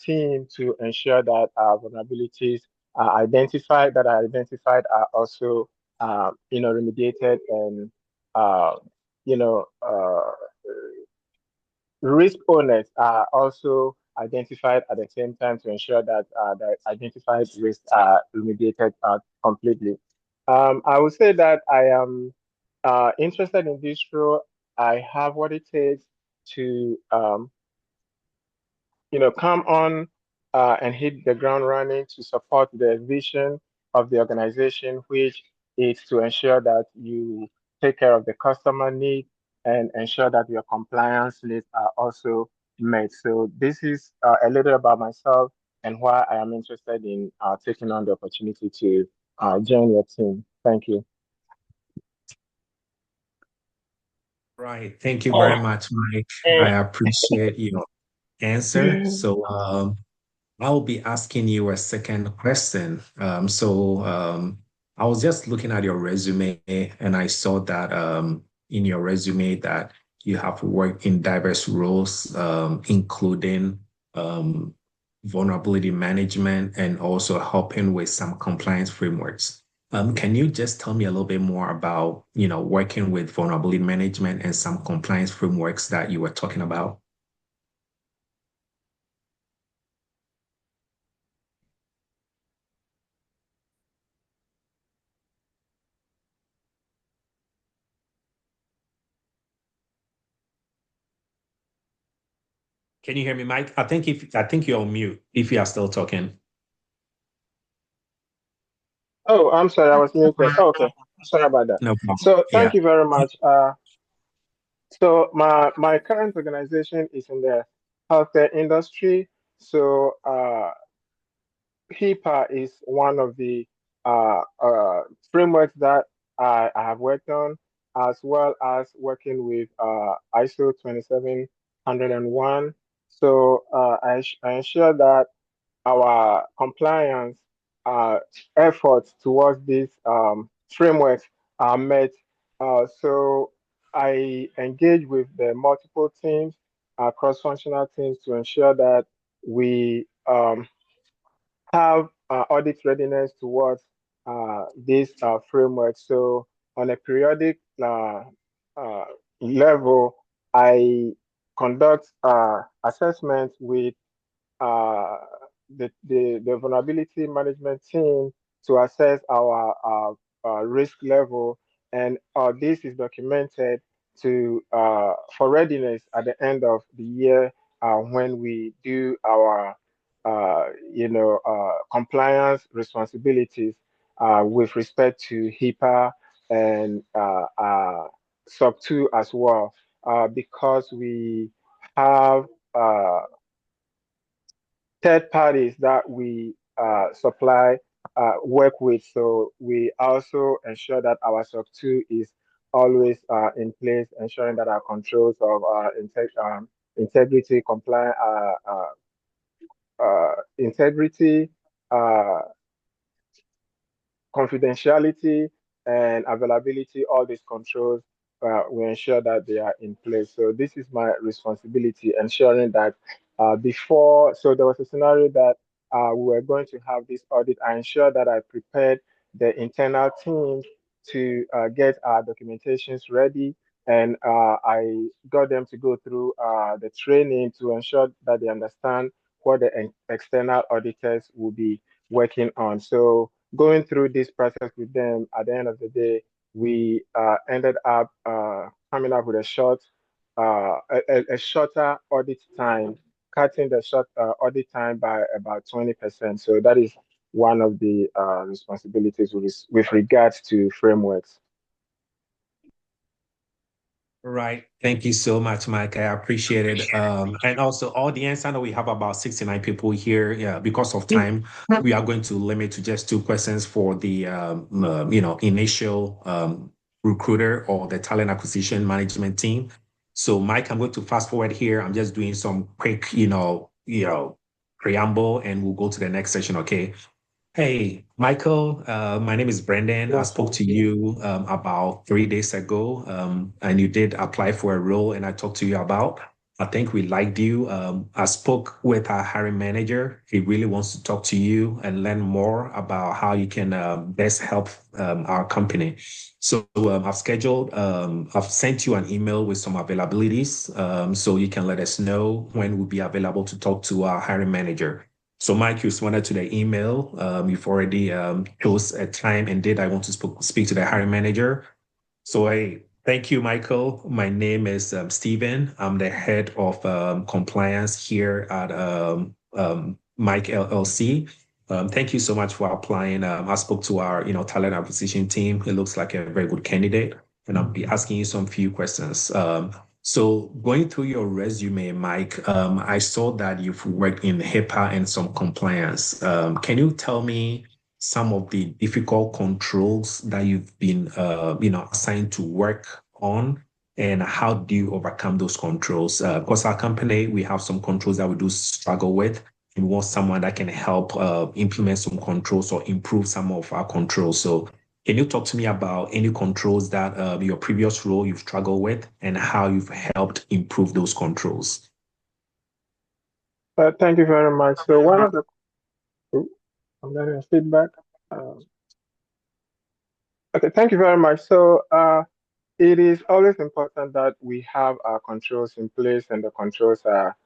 S5: team to ensure that vulnerabilities are identified are also remediated and uh, you know uh, risk owners are also identified at the same time to ensure that the identified risks are remediated completely. I would say that I am interested in this role. I have what it takes to come on and hit the ground running to support the vision of the organization, which is to ensure that you take care of the customer needs and ensure that your compliance needs are also met. So this is a little about myself and why I am interested in taking on the opportunity to join your team. Thank you.
S3: Right. Thank you very much, Mike. I appreciate your answer. So I'll be asking you a second question. I was just looking at your resume and I saw that in your resume that you have worked in diverse roles, including um, vulnerability management and also helping with some compliance frameworks. Can you just tell me a little bit more about, working with vulnerability management and some compliance frameworks that you were talking about? Can you hear me, Mike? I think you're on mute if you are still talking.
S5: Oh, I'm sorry, I was muted. Oh, okay, sorry about that.
S3: No problem.
S5: So
S3: Yeah.
S5: thank you very much. So my current organization is in the healthcare industry. So HIPAA is one of the frameworks that I have worked on, as well as working with ISO 27001. So I ensure that our compliance uh, efforts towards these frameworks are met. So I engage with the multiple teams, cross-functional teams, to ensure that we have audit readiness towards this framework. So on a periodic uh, level, I conduct assessments with uh, the vulnerability management team to assess our risk level, and this is documented to for readiness at the end of the year when we do our compliance responsibilities with respect to HIPAA and SOC 2 as well, because we have third parties that we supply work with. So we also ensure that our SOC 2 is always in place, ensuring that our controls of integrity, compliance, integrity, uh, confidentiality, and availability, all these controls, we ensure that they are in place. So this is my responsibility, ensuring that so there was a scenario that we were going to have this audit. I ensured that I prepared the internal team to get our documentations ready and I got them to go through the training to ensure that they understand what the external auditors will be working on. So going through this process with them, at the end of the day, we ended up coming up with a shorter audit time, cutting the short audit time by about 20%. So that is one of the responsibilities with regards to frameworks.
S3: Right. Thank you so much, Mike. I appreciate it. And also, audience, I know we have about 69 people here. Yeah, because of time, we are going to limit to just 2 questions for the initial recruiter or the talent acquisition management team. So, Mike, I'm going to fast forward here. I'm just doing some quick, preamble, and we'll go to the next session. Okay. Hey, Michael, my name is Brendan. I spoke to you about 3 days ago, and you did apply for a role, and I talked to you about. I think we liked you. I spoke with our hiring manager. He really wants to talk to you and learn more about how you can best help our company. So I've sent you an email with some availabilities, so you can let us know when we'll be available to talk to our hiring manager. So, Mike, you responded to the email. You've already chose a time and date. I want to speak to the hiring manager. So, hey, thank you, Michael. My name is Stephen. I'm the head of compliance here at Mike LLC. Thank you so much for applying. I spoke to our, talent acquisition team. It looks like a very good candidate, and I'll be asking you some few questions. So going through your resume, Mike, I saw that you've worked in HIPAA and some compliance. Can you tell me some of the difficult controls that you've been, assigned to work on, and how do you overcome those controls? Because our company, we have some controls that we do struggle with, and we want someone that can help implement some controls or improve some of our controls. So can you talk to me about any controls that your previous role you've struggled with and how you've helped improve those controls?
S5: Thank you very much. So one of the, I'm getting a feedback. Okay, thank you very much. So it is always important that we have our controls in place and the controls are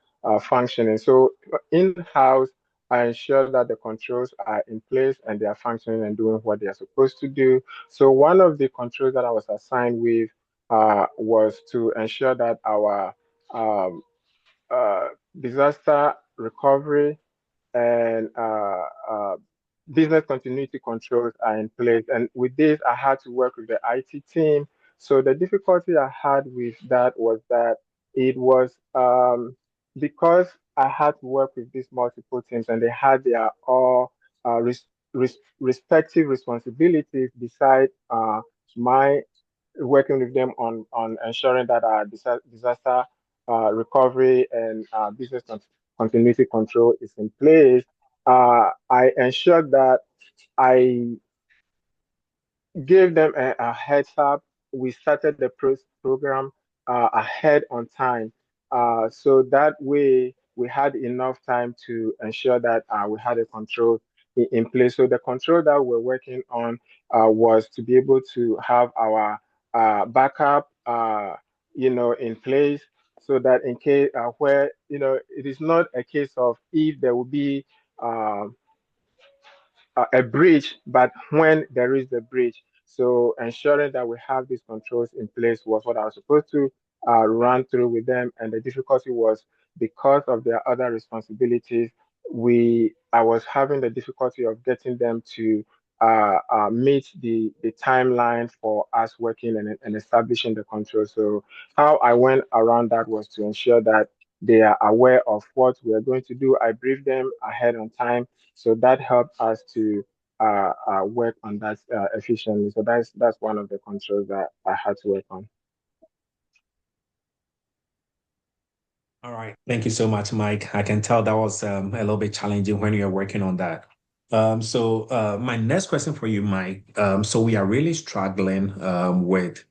S5: functioning. So in-house, I ensure that the controls are in place and they are functioning and doing what they are supposed to do. So one of the controls that I was assigned with was to ensure that our um, disaster recovery and business continuity controls are in place. And with this, I had to work with the IT team. So the difficulty I had with that was that it was because I had to work with these multiple teams and they had their all respective responsibilities beside my working with them on ensuring that our disaster recovery and business continuity control is in place. I ensured that I gave them a heads up. We started the program ahead on time. So that way we had enough time to ensure that we had a control in place. So the control that we're working on was to be able to have our backup, in place so that in case where, it is not a case of if there will be a breach, but when there is a breach. So ensuring that we have these controls in place was what I was supposed to run through with them. And the difficulty was because of their other responsibilities, I was having the difficulty of getting them to meet the timeline for us working and establishing the control. So how I went around that was to ensure that they are aware of what we are going to do. I briefed them ahead on time, so that helped us to work on that efficiently. So that's one of the controls that I had to work on.
S3: All right. Thank you so much, Mike. I can tell that was a little bit challenging when you're working on that. So my next question for you, Mike. So we are really struggling with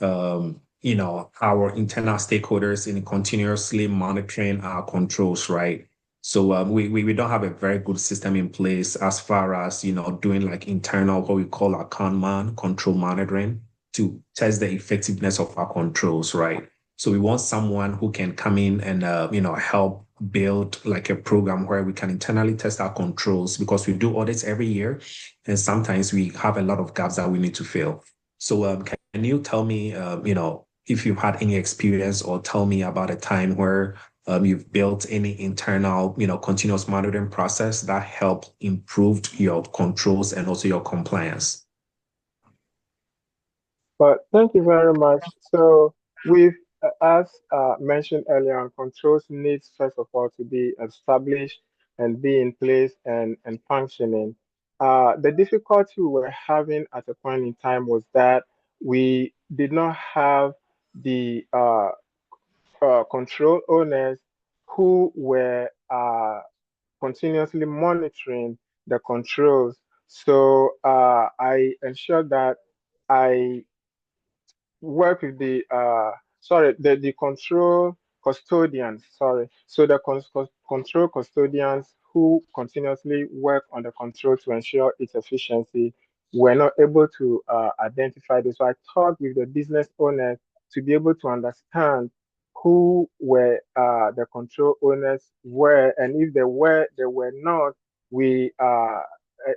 S3: our internal stakeholders in continuously monitoring our controls, right? So we don't have a very good system in place as far as doing like internal what we call our control monitoring to test the effectiveness of our controls, right? So we want someone who can come in and help build like a program where we can internally test our controls, because we do audits every year, and sometimes we have a lot of gaps that we need to fill. So can you tell me, if you've had any experience, or tell me about a time where you've built any internal, continuous monitoring process that helped improve your controls and also your compliance?
S5: But thank you very much. So with as mentioned earlier on, controls needs first of all to be established and be in place and functioning. The difficulty we were having at a point in time was that we did not have the control owners who were continuously monitoring the controls. So I ensured that I work with the control custodians, so the control custodians who continuously work on the control to ensure its efficiency were not able to identify this. So I talked with the business owners to be able to understand who were the control owners were, and if they were not, we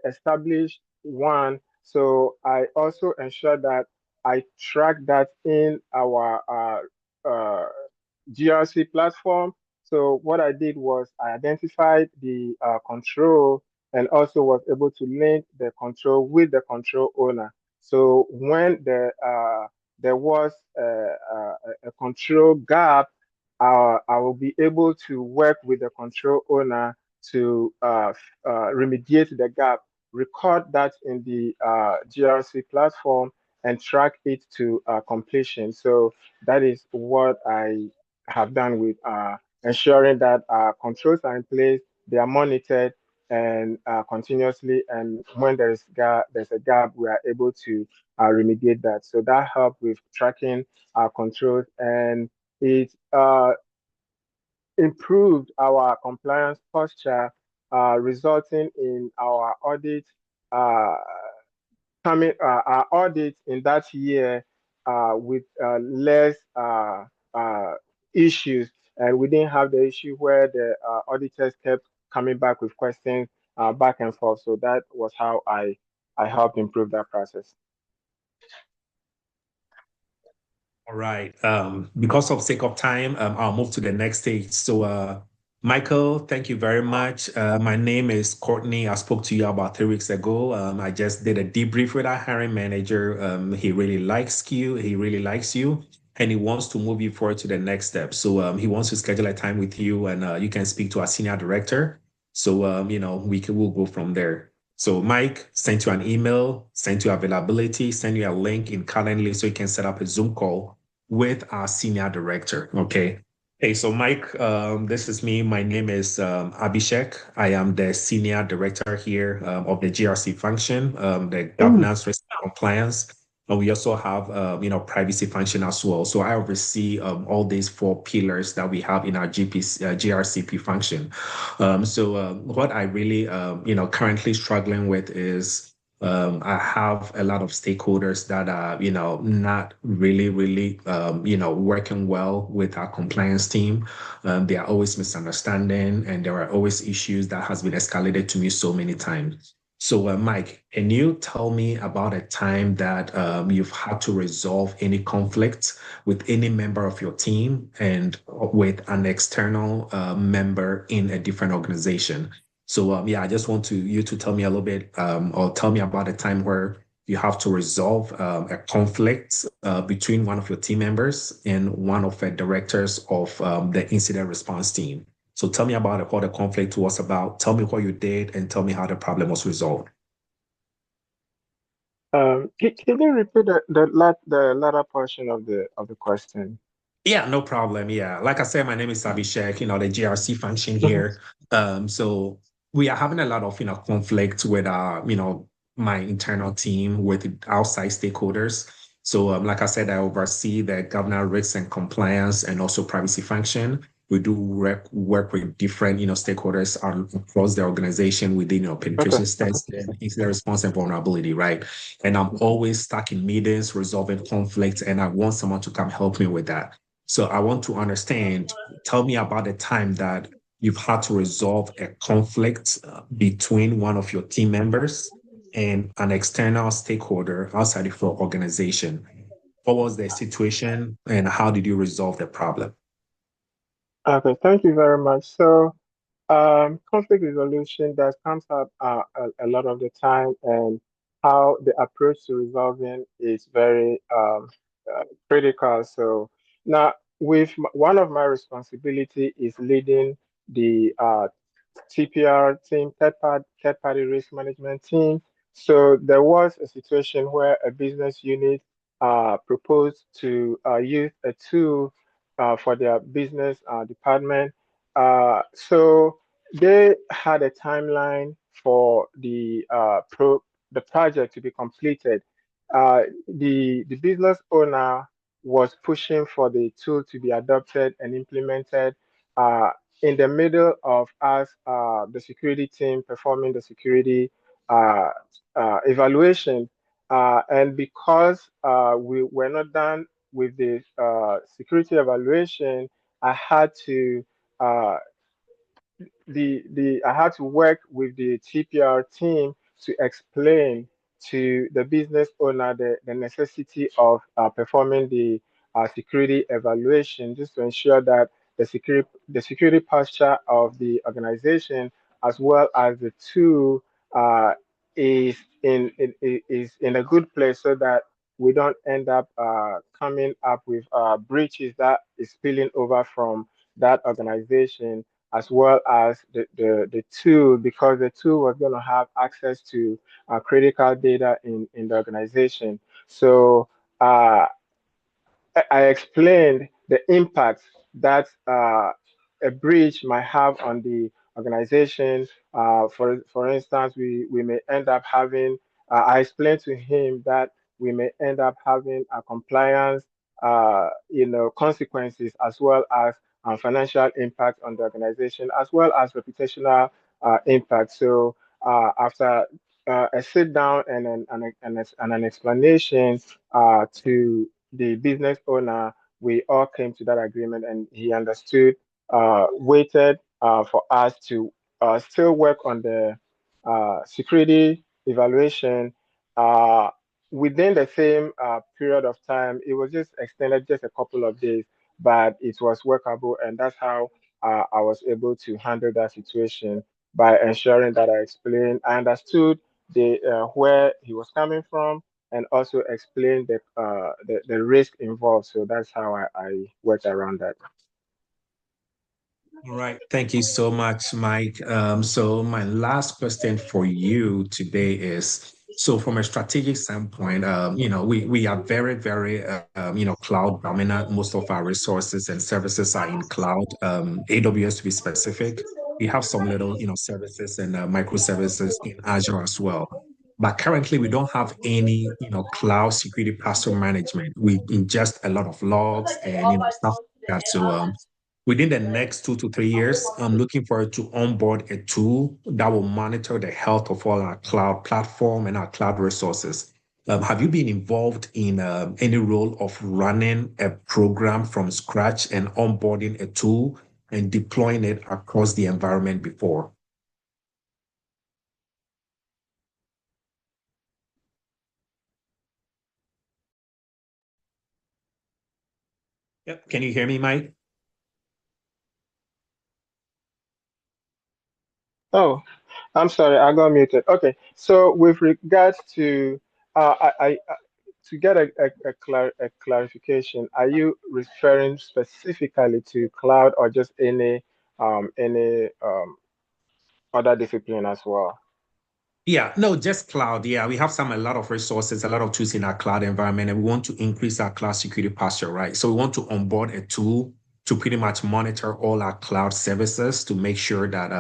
S5: established one. So I also ensured that I track that in our GRC platform. So what I did was I identified the control and also was able to link the control with the control owner. So when there was a control gap, I will be able to work with the control owner to remediate the gap, record that in the GRC platform, and track it to completion. So that is what I have done with ensuring that controls are in place, they are monitored and continuously. And when there's a gap, we are able to remediate that. So that helped with tracking our controls, and it improved our compliance posture, resulting in our audit our audit in that year with less issues, and we didn't have the issue where the auditors kept coming back with questions back and forth. So that was how I helped improve that process.
S3: All right. Because of sake of time, I'll move to the next stage. So, Michael, thank you very much. My name is Courtney. I spoke to you about 3 weeks ago. I just did a debrief with our hiring manager. He really likes you. He really likes you, and he wants to move you forward to the next step. So, he wants to schedule a time with you, and you can speak to our senior director. So, we'll go from there. So Mike sent you an email, sent you availability, send you a link in Calendly so you can set up a Zoom call with our senior director. Okay. Hey, so Mike, this is me. My name is Abhishek. I am the senior director here of the GRC function, the governance, risk, and compliance. And we also have, privacy function as well. So I oversee all these 4 pillars that we have in our GRCP function. So what I really, currently struggling with is I have a lot of stakeholders that are, not really, working well with our compliance team. They are always misunderstanding, and there are always issues that has been escalated to me so many times. So, Mike, can you tell me about a time that you've had to resolve any conflicts with any member of your team and with an external member in a different organization? So, I just want you to tell me a little bit, or tell me about a time where you have to resolve a conflict between one of your team members and one of the directors of the incident response team. So tell me about it, what the conflict was about. Tell me what you did, and tell me how the problem was resolved.
S5: Can you repeat the latter portion of the question?
S3: Yeah, no problem. Yeah, like I said, my name is Abhishek. The GRC function here. So we are having a lot of conflict with my internal team, with outside stakeholders. So like I said, I oversee the governance, risk, and compliance, and also privacy function. We do work with different, stakeholders across the organization within, penetration testing, incident response and vulnerability, right? And I'm always stuck in meetings, resolving conflicts, and I want someone to come help me with that. So I want to understand, tell me about the time that you've had to resolve a conflict between one of your team members and an external stakeholder outside of your organization. What was the situation and how did you resolve the problem?
S5: Okay, thank you very much. So, conflict resolution that comes up a lot of the time, and how the approach to resolving is very critical. So now, one of my responsibility is leading the TPR team, third party risk management team. So there was a situation where a business unit proposed to use a tool for their business department. So they had a timeline for the project to be completed. The business owner was pushing for the tool to be adopted and implemented uh, in the middle of us, the security team, performing the security uh, evaluation. And because we were not done with the security evaluation, I had to uh, I had to work with the TPR team to explain to the business owner the necessity of performing the security evaluation, just to ensure that the security posture of the organization, as well as the tool, uh, is in a good place, so that we don't end up coming up with breaches that is spilling over from that organization, as well as the tool, because the tool was going to have access to critical data in the organization. So I explained the impact that a breach might have on the organization. For instance, we may end up having, I explained to him that we may end up having a compliance, consequences, as well as financial impact on the organization, as well as reputational impact. So after a sit down and an explanation to the business owner, we all came to that agreement, and he understood, waited for us to still work on the security evaluation uh, within the same period of time. It was just extended just a couple of days, but it was workable, and that's how I was able to handle that situation, by ensuring that I understood where he was coming from, and also explain the risk involved. So that's how I worked around that.
S3: All right. Thank you so much, Mike. So my last question for you today is, so from a strategic standpoint, we are very, very, cloud dominant. Most of our resources and services are in cloud, AWS to be specific. We have some little, services and microservices in Azure as well. But currently, we don't have any, cloud security posture management. We ingest a lot of logs and, stuff like that. So, within the next 2 to 3 years, I'm looking forward to onboard a tool that will monitor the health of all our cloud platform and our cloud resources. Have you been involved in any role of running a program from scratch and onboarding a tool and deploying it across the environment before? Yep. Can you hear me, Mike?
S5: Oh, I'm sorry, I got muted. Okay, so with regards to to get a clarification, are you referring specifically to cloud, or just any other discipline as well?
S3: Yeah, no, just cloud. Yeah, we have a lot of resources, a lot of tools in our cloud environment, and we want to increase our cloud security posture, right? So we want to onboard a tool to pretty much monitor all our cloud services to make sure that,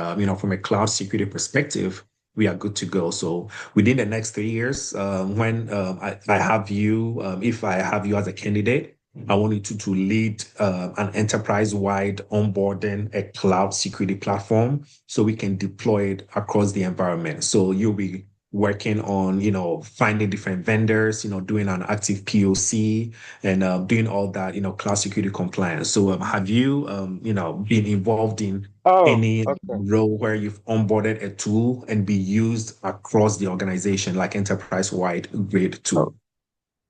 S3: from a cloud security perspective, we are good to go. So within the next 3 years, when I have you, if I have you as a candidate, I want you to lead an enterprise-wide onboarding, a cloud security platform, so we can deploy it across the environment. So you'll be working on, finding different vendors, doing an active POC and doing all that, cloud security compliance. So have you, been involved in
S5: Oh,
S3: any
S5: okay.
S3: role where you've onboarded a tool and be used across the organization, like enterprise-wide grade tool?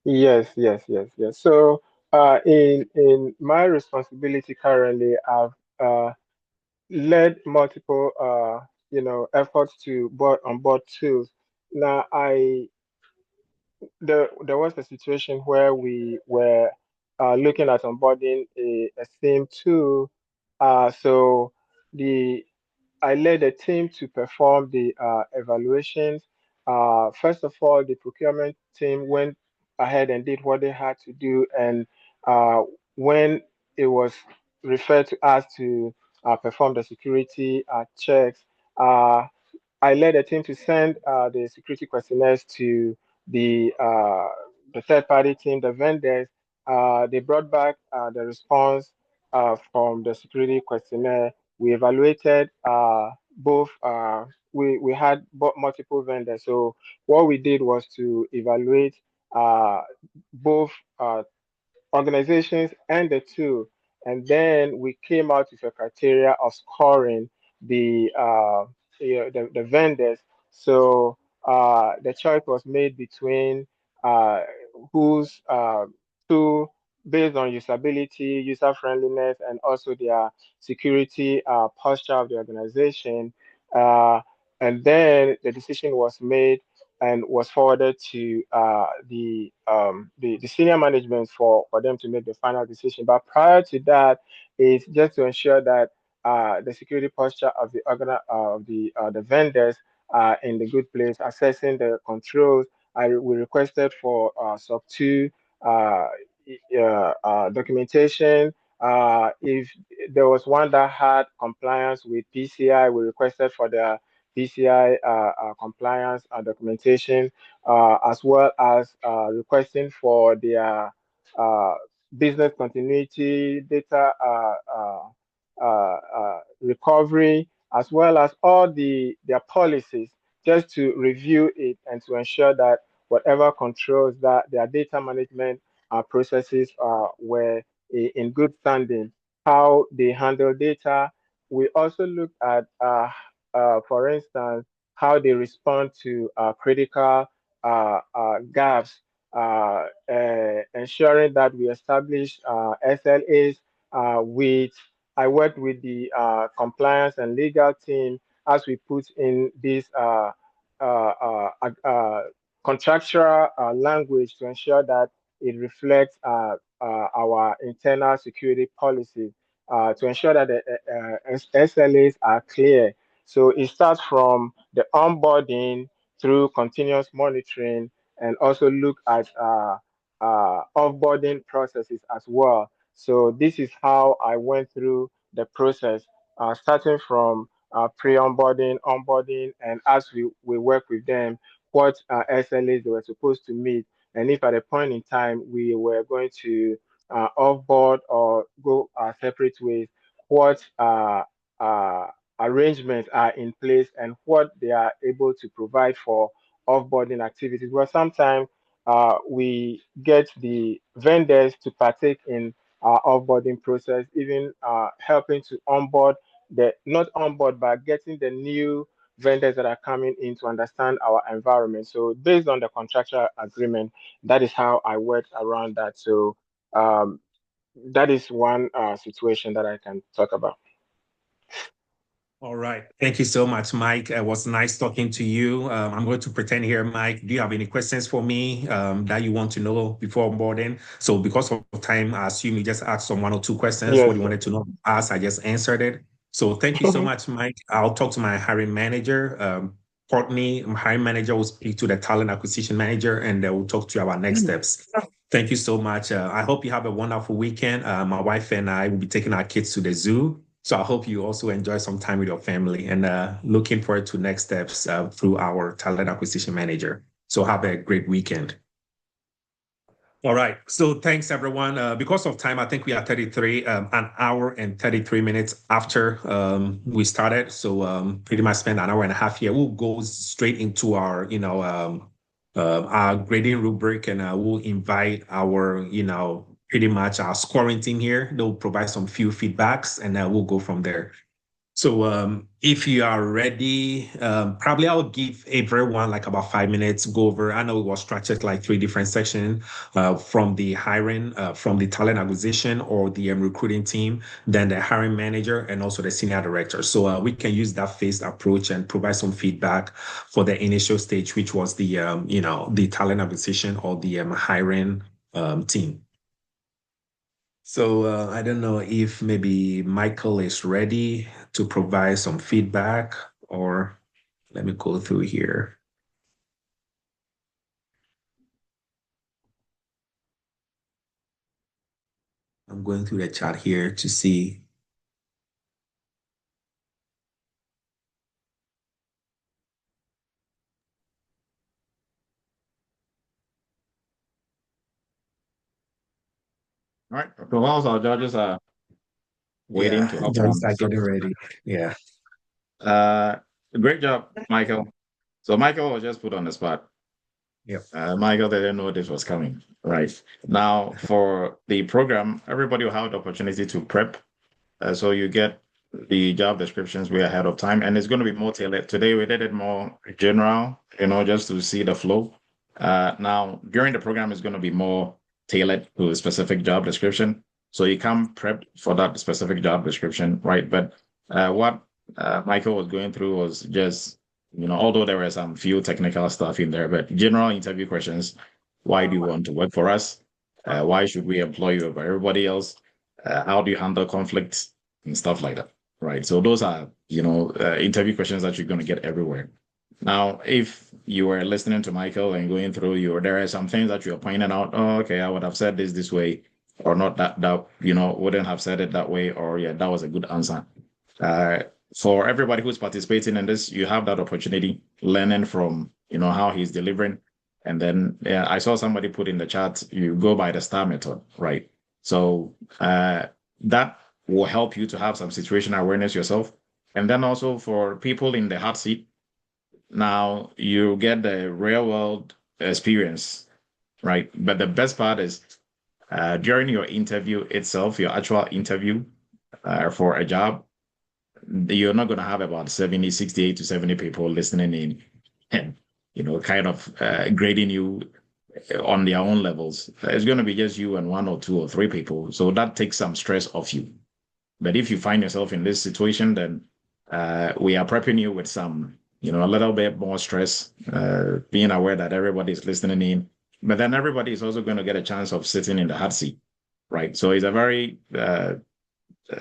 S5: Yes, yes, yes, yes. So, in my responsibility currently, I've led multiple, efforts to board on board tools. Now, there was a situation where we were looking at onboarding a same tool. So the I led a team to perform the evaluations. First of all, the procurement team went ahead and did what they had to do, and when it was referred to us to perform the security checks, uh, I led a team to send the security questionnaires to the uh, the third party team, the vendors. They brought back the response from the security questionnaire. We evaluated both. We had multiple vendors. So what we did was to evaluate uh, both organizations and the tool. And then we came out with a criteria of scoring the the vendors. So the choice was made between uh, whose tool based on usability, user friendliness, and also their security posture of the organization. Uh, and then the decision was made and was forwarded to the senior management for them to make the final decision. But prior to that, it's just to ensure that the security posture of the vendors are in the good place, assessing the controls. We requested for SOC 2 uh, documentation. If there was one that had compliance with PCI, we requested for the PCI compliance documentation, as well as requesting for their business continuity data recovery, as well as all their policies, just to review it and to ensure that whatever controls that their data management processes were in good standing, how they handle data. We also look at for instance, how they respond to critical gaps, ensuring that we establish SLAs with. I worked with the compliance and legal team as we put in this contractual language to ensure that it reflects our internal security policy to ensure that the SLAs are clear. So it starts from the onboarding through continuous monitoring and also look at offboarding processes as well. So this is how I went through the process, starting from pre-onboarding, onboarding, and as we work with them, what SLAs they were supposed to meet. And if at a point in time we were going to offboard or go separate ways, what uh, arrangements are in place and what they are able to provide for offboarding activities. Well, sometimes we get the vendors to partake in our offboarding process, even helping to onboard the not onboard, but getting the new vendors that are coming in to understand our environment. So based on the contractual agreement, that is how I work around that. So um, that is one situation that I can talk about.
S3: All right. Thank you so much, Mike. It was nice talking to you. I'm going to pretend here, Mike. Do you have any questions for me that you want to know before onboarding? So because of time, I assume you just asked some one or two questions. What
S5: Yes,
S3: you
S5: sir.
S3: wanted to know, ask, I just answered it. So thank you so much, Mike. I'll talk to my hiring manager. Courtney, my hiring manager, will speak to the talent acquisition manager, and we'll talk to you about next steps. Thank you so much. I hope you have a wonderful weekend. My wife and I will be taking our kids to the zoo. So I hope you also enjoy some time with your family and looking forward to next steps through our talent acquisition manager. So have a great weekend. All right. So thanks, everyone. Because of time, I think we are 33, an hour and 33 minutes after we started. So pretty much spend an hour and a half here. We'll go straight into our, our grading rubric, and we'll invite our, pretty much our scoring team here. They'll provide some few feedbacks, and we'll go from there. So if you are ready, probably I'll give everyone like about 5 minutes, go over. I know it was structured like 3 different sections from the hiring, from the talent acquisition or the recruiting team, then the hiring manager, and also the senior director. So we can use that phased approach and provide some feedback for the initial stage, which was the, the talent acquisition or the hiring team. So I don't know if maybe Michael is ready to provide some feedback, or let me go through here. I'm going through the chat here to see.
S1: All right. So whilst our judges are waiting to hop on.
S3: Getting ready. Yeah.
S1: Great job, Michael. So Michael was just put on the spot.
S3: Yep.
S1: Michael didn't know this was coming. Right. Now, for the program, everybody will have the opportunity to prep. So you get the job descriptions way ahead of time, and it's going to be more tailored. Today, we did it more general, just to see the flow. Now, during the program, it's going to be more tailored to a specific job description. So you come prepped for that specific job description, right? But what Michael was going through was just, although there were some few technical stuff in there, but general interview questions. Why do you want to work for us? Why should we employ you over everybody else? How do you handle conflicts and stuff like that, right? So those are, interview questions that you're going to get everywhere. Now, if you were listening to Michael and going through there are some things that you're pointing out, oh, okay, I would have said this way, or not that, wouldn't have said it that way, or yeah, that was a good answer. For everybody who's participating in this, you have that opportunity learning from, how he's delivering. And then I saw somebody put in the chat, you go by the STAR method, right? So that will help you to have some situational awareness yourself. And then also for people in the hot seat, now you get the real world experience, right? But the best part is during your interview itself, your actual interview for a job, you're not going to have about 68 to 70 people listening in and, kind of grading you on their own levels. It's going to be just you and 1 or 2 or 3 people. So that takes some stress off you. But if you find yourself in this situation, then we are prepping you with some, a little bit more stress, being aware that everybody is listening in. But then everybody is also going to get a chance of sitting in the hot seat, right? So it's a very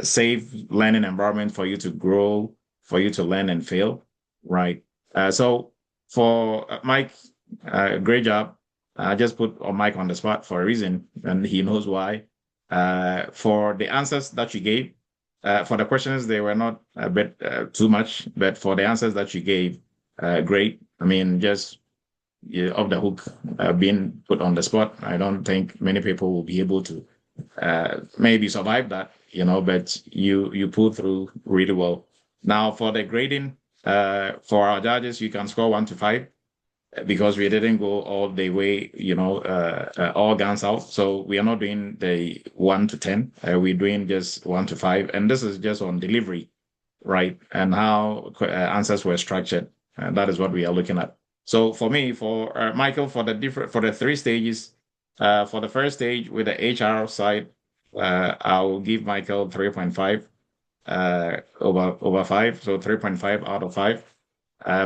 S1: safe learning environment for you to grow, for you to learn and fail, right? So for Mike, great job. I just put Mike on the spot for a reason, and he knows why. For the answers that you gave, for the questions, they were not a bit too much, but for the answers that you gave, great. I mean, just off the hook, being put on the spot. I don't think many people will be able to maybe survive that, but you pull through really well. Now, for the grading, for our judges, you can score 1 to 5 because we didn't go all the way, all guns out. So we are not doing the 1 to 10. We're doing just 1 to 5. And this is just on delivery, right? And how answers were structured. And that is what we are looking at. So for me, for Michael, for the 3 stages, for the first stage with the HR side, I'll give Michael 3.5 over 5. So 3.5 out of 5.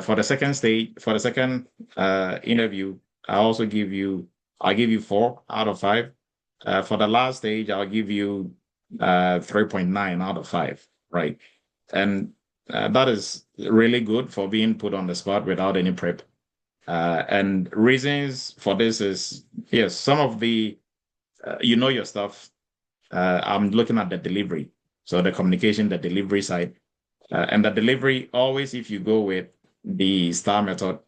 S1: For the second stage, for the second interview, I'll give you 4 out of 5. For the last stage, I'll give you 3.9 out of 5, right? And that is really good for being put on the spot without any prep. And reasons for this is, yes, some of the, your stuff. I'm looking at the delivery. So the communication, the delivery side. And the delivery, always if you go with the STAR method,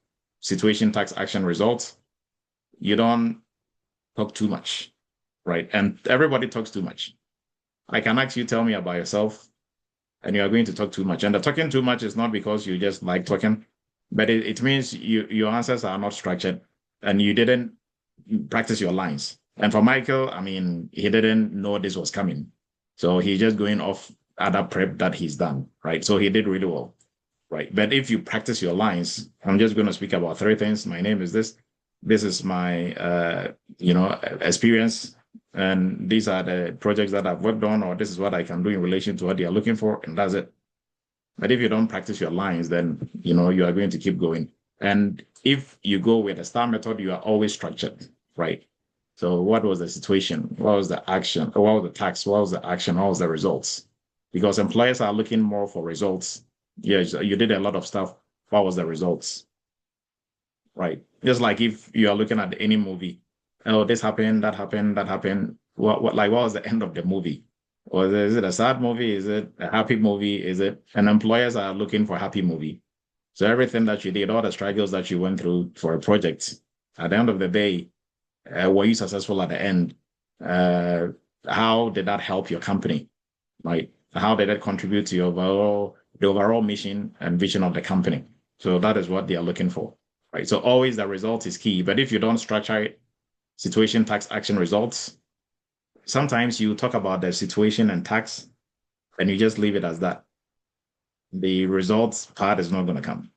S1: situation, task, action, results, you don't talk too much, right? And everybody talks too much. I can ask you, tell me about yourself, and you are going to talk too much. And the talking too much is not because you just like talking, but it means your answers are not structured and you didn't practice your lines. And for Michael, I mean, he didn't know this was coming. So he's just going off other prep that he's done, right? So he did really well, right? But if you practice your lines, I'm just going to speak about three things. My name is this. This is my, experience. And these are the projects that I've worked on, or this is what I can do in relation to what they are looking for. And that's it. But if you don't practice your lines, then, you are going to keep going. And if you go with a STAR method, you are always structured, right? So what was the situation? What was the action? What was the task? What was the action? What was the results? Because employers are looking more for results. Yes, you did a lot of stuff. What was the results? Right. Just like if you are looking at any movie, oh, this happened, that happened, that happened. What was the end of the movie? Or is it a sad movie? Is it a happy movie? Is it? And employers are looking for a happy movie. So everything that you did, all the struggles that you went through for a project, at the end of the day, were you successful at the end? How did that help your company? Right? How did it contribute to the overall mission and vision of the company? So that is what they are looking for, right? So always the result is key. But if you don't structure it, situation, tax, action, results, sometimes you talk about the situation and tax, and you just leave it as that. The results part is not going to come,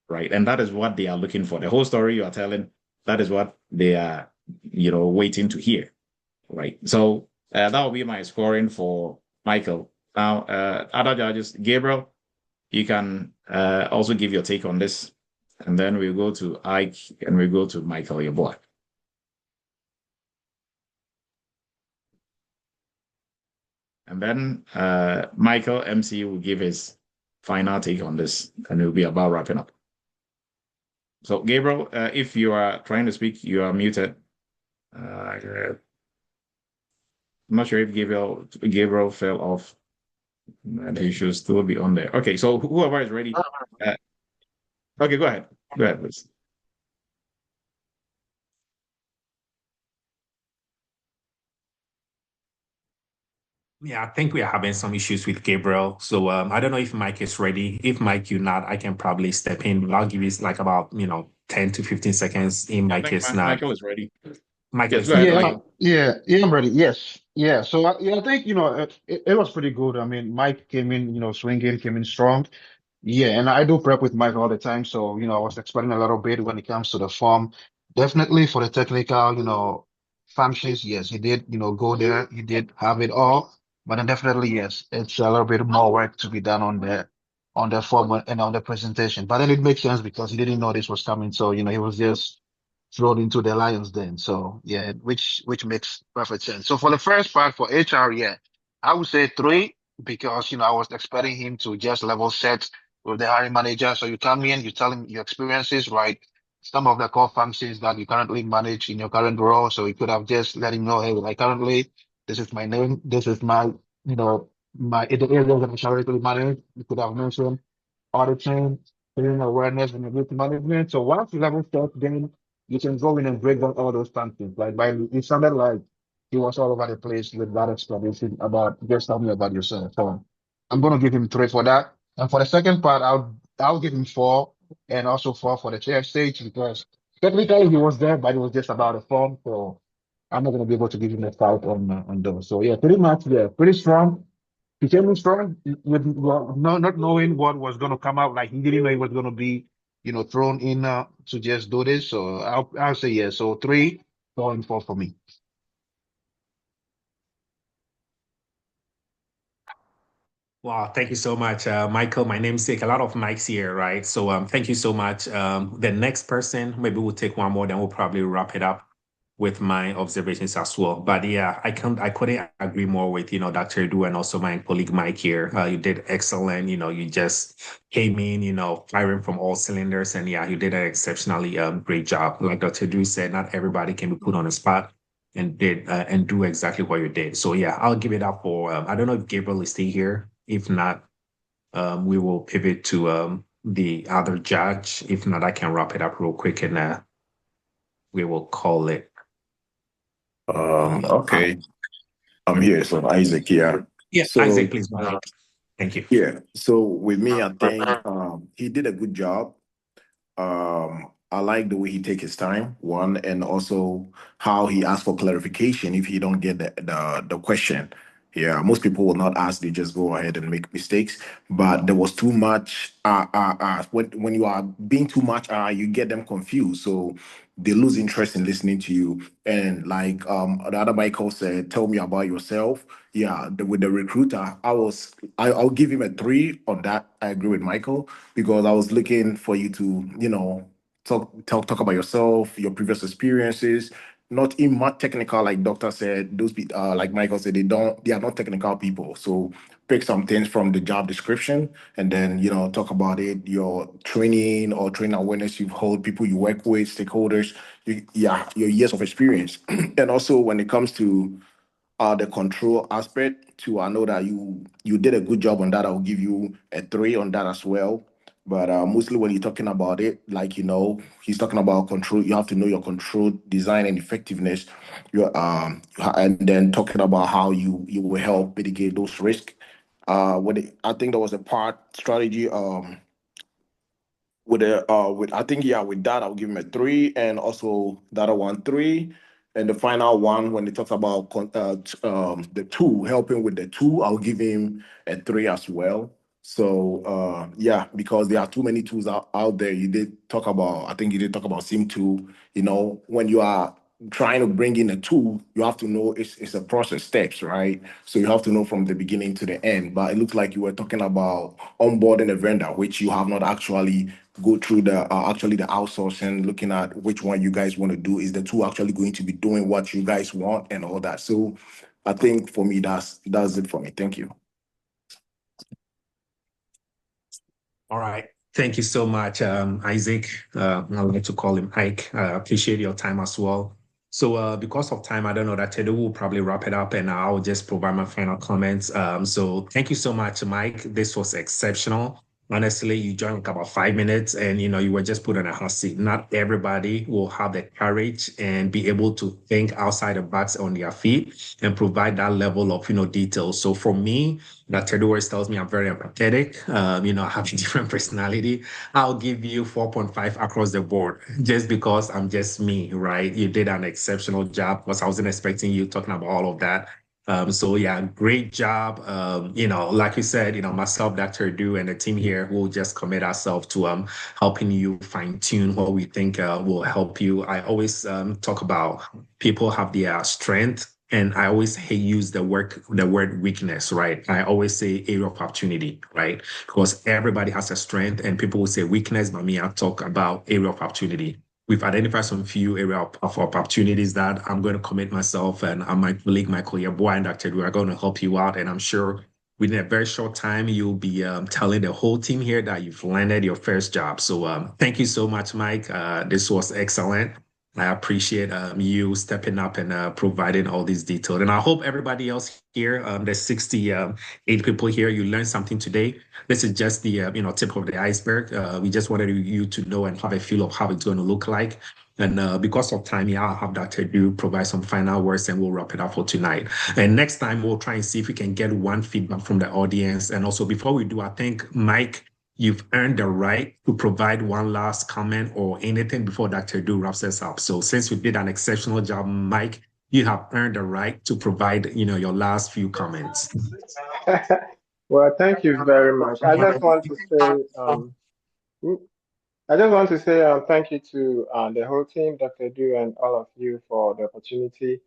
S1: right? And that is what they are looking for. The whole story you are telling, that is what they are, waiting to hear, right? So that will be my scoring for Michael. Now, other judges, Gabriel, you can also give your take on this, and then we'll go to Ike and we'll go to Michael, your boy. And then Michael MC will give his final take on this, and it'll be about wrapping up. So, Gabriel, if you are trying to speak, you are muted. I'm not sure if Gabriel fell off, and he should still be on there. Okay, so whoever is ready. Okay, go ahead. Go ahead, please.
S3: Yeah, I think we are having some issues with Gabriel. So I don't know if Mike is ready. If Mike, you're not, I can probably step in. I'll give you like about 10 to 15 seconds. In Mike is not.
S1: Michael is ready.
S3: Michael
S1: Yes,
S3: is
S1: go ahead,
S3: ready.
S1: Mike.
S6: Yeah, I'm ready. Yes, yeah. So I think it was pretty good. I mean, Mike came in, swinging, came in strong. Yeah, and I do prep with Mike all the time, so I was expecting a little bit when it comes to the form. Definitely for the technical, functions, yes, he did, go there. He did have it all, but then definitely yes, it's a little bit more work to be done on the form and on the presentation. But then it makes sense because he didn't know this was coming, so he was just thrown into the lion's den. So yeah, which makes perfect sense. So for the first part for HR, yeah, I would say 3 because I was expecting him to just level set with the hiring manager. So you come in, you tell him your experiences, right? Some of the core functions that you currently manage in your current role. So you could have just let him know, hey, like currently, this is my name, this is my, my the areas that I currently manage. You could have mentioned auditing, creating awareness and ability management. So once you level set, then you can go in and break down all those functions. Like by it sounded like he was all over the place with that explanation about just tell me about yourself. So I'm gonna give him 3 for that. And for the second part, I'll give him 4 and also 4 for the chair stage because technically he was there, but it was just about a form. So I'm not gonna be able to give him a 5 on those. So yeah, pretty much yeah, pretty strong. He came in strong with not knowing what was gonna come out. Like he didn't know he was gonna be, thrown in to just do this. So I'll say yeah. So 3, 4, and 4 for me.
S3: Wow, thank you so much, Michael. My namesake, a lot of mics here, right? So thank you so much. The next person, maybe we'll take one more, then we'll probably wrap it up with my observations as well. But yeah, I couldn't agree more with, Dr. Edu and also my colleague Mike here. You did excellent. You just came in, firing from all cylinders. And yeah, you did an exceptionally great job. Like Dr. Edu said, not everybody can be put on the spot and do exactly what you did. So yeah, I'll give it up for, I don't know if Gabriel is still here. If not, we will pivot to the other judge. If not, I can wrap it up real quick and we will call it.
S7: Okay. I'm here. So Isaac here.
S3: Yeah,
S7: So
S3: Isaac, please go ahead. Thank you.
S7: yeah. So with me, I think he did a good job. I like the way he take his time, one, and also how he asks for clarification if he don't get the question. Yeah, most people will not ask; they just go ahead and make mistakes. But there was too much. When you are being too much, you get them confused. So they lose interest in listening to you. And like the other Michael said, tell me about yourself. Yeah, with the recruiter, I'll give him a 3 on that. I agree with Michael because I was looking for you to, talk about yourself, your previous experiences, not in much technical, like Doctor said. Those people, like Michael said, they are not technical people. So pick some things from the job description and then talk about it, your training or training awareness you've held, people you work with, stakeholders, your years of experience. And also when it comes to the control aspect too. I know that you did a good job on that. I'll give you a 3 on that as well. But mostly when you're talking about it, like he's talking about control. You have to know your control design and effectiveness. And then talking about how you will help mitigate those risks. I think there was a part strategy. With I think with that I'll give him a 3, and also the other one 3, and the final one when he talks about the tool, helping with the tool, I'll give him a 3 as well. So because there are too many tools out there. I think you did talk about sim tool. When you are trying to bring in a tool, you have to know it's a process steps, right? So you have to know from the beginning to the end. But it looks like you were talking about onboarding a vendor, which you have not actually go through the outsourcing, looking at which one you guys want to do. Is the tool actually going to be doing what you guys want and all that? So I think for me, that's it for me. Thank you.
S3: All right. Thank you so much, Isaac. I like to call him Ike. Appreciate your time as well. So because of time, I don't know that Tedo will probably wrap it up and I'll just provide my final comments. So thank you so much, Mike. This was exceptional. Honestly, you joined like about 5 minutes and you were just put on a hot seat. Not everybody will have the courage and be able to think outside the box on their feet and provide that level of detail. So for me, that Tedo always tells me I'm very empathetic. I have a different personality. I'll give you 4.5 across the board just because I'm just me, right? You did an exceptional job because I wasn't expecting you talking about all of that. So yeah, great job. Like you said, myself, Dr. Du, and the team here will just commit ourselves to helping you fine tune what we think will help you. I always talk about people have their strength, and I always use the word weakness, right? I always say area of opportunity, right? Because everybody has a strength, and people will say weakness, but me, I talk about area of opportunity. We've identified some few area of opportunities that I'm going to commit myself and my colleague, Michael Yeboah, and Dr. We are going to help you out. And I'm sure within a very short time, you'll be telling the whole team here that you've landed your first job. So thank you so much, Mike. This was excellent. I appreciate you stepping up and providing all these details. And I hope everybody else here, there's 68 people here, you learned something today. This is just the tip of the iceberg. We just wanted you to know and have a feel of how it's going to look like. And because of time, I'll have Dr. Du provide some final words and we'll wrap it up for tonight. And next time, we'll try and see if we can get one feedback from the audience. And also, before we do, I think, Mike, you've earned the right to provide one last comment or anything before Dr. Du wraps us up. So since you did an exceptional job, Mike, you have earned the right to provide, your last few comments.
S5: Well, thank you very much. I just want to say thank you to the whole team, Dr. Du, and all of you for the opportunity.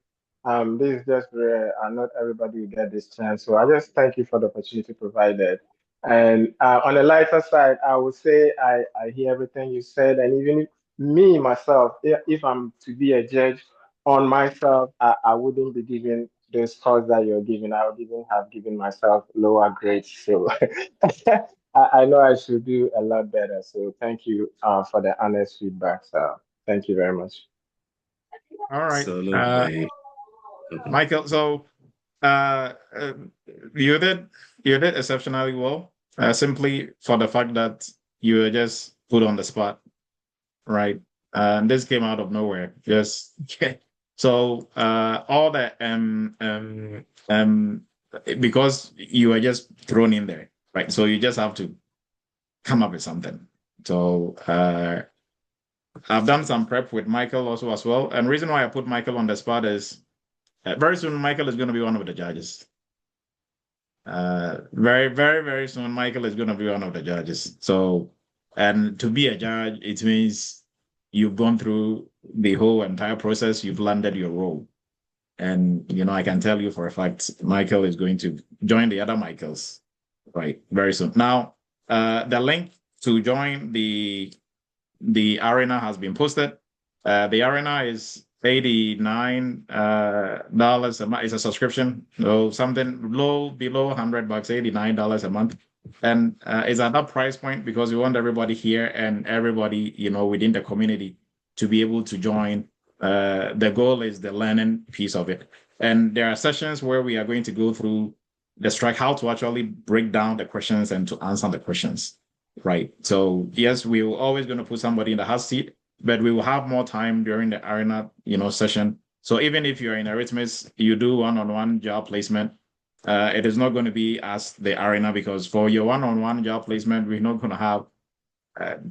S5: This is just rare, and not everybody will get this chance. So I just thank you for the opportunity provided. And on the lighter side, I would say I hear everything you said, and even me myself, if I'm to be a judge on myself, I wouldn't be giving those scores that you're giving. I would even have given myself lower grades. So I know I should do a lot better. So thank you for the honest feedback. So thank you very much.
S1: All right.
S3: Absolutely.
S1: Michael, so you did exceptionally well. Simply for the fact that you were just put on the spot, right? And this came out of nowhere. Just So all the because you are just thrown in there, right? So you just have to come up with something. So I've done some prep with Michael also as well. And reason why I put Michael on the spot is very soon Michael is going to be one of the judges. Very, very, very soon Michael is going to be one of the judges. So, and to be a judge, it means you've gone through the whole entire process, you've landed your role. And, I can tell you for a fact, Michael is going to join the other Michaels, right, very soon. Now, the link to join the arena has been posted. The arena is $89 a month. It's a subscription, so something below $100, $89 a month. And it's at that price point because we want everybody here and everybody, within the community to be able to join. The goal is the learning piece of it. And there are sessions where we are going to go through how to actually break down the questions and to answer the questions. Right. So yes, we will always going to put somebody in the hot seat, but we will have more time during the arena, session. So even if you're in Eretmis, you do one-on-one job placement. It is not going to be as the arena because for your one-on-one job placement, we're not going to have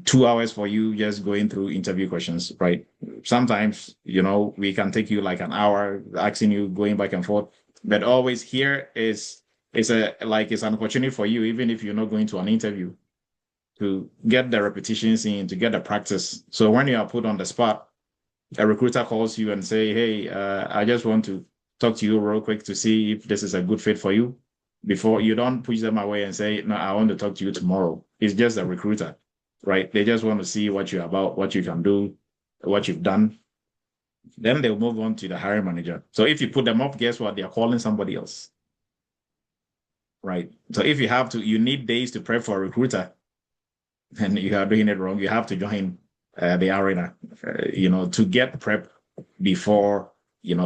S1: 2 hours for you just going through interview questions, right? Sometimes, we can take you like an hour asking you going back and forth, but always here it's an opportunity for you, even if you're not going to an interview, to get the repetitions in, to get the practice. So when you are put on the spot, a recruiter calls you and say, hey, I just want to talk to you real quick to see if this is a good fit for you. Before you don't push them away and say, no, I want to talk to you tomorrow. It's just a recruiter, right? They just want to see what you're about, what you can do, what you've done. Then they'll move on to the hiring manager. So if you put them up, guess what? They're calling somebody else, right? So if you need days to prep for a recruiter, and you are doing it wrong, you have to join the arena, to get prep before,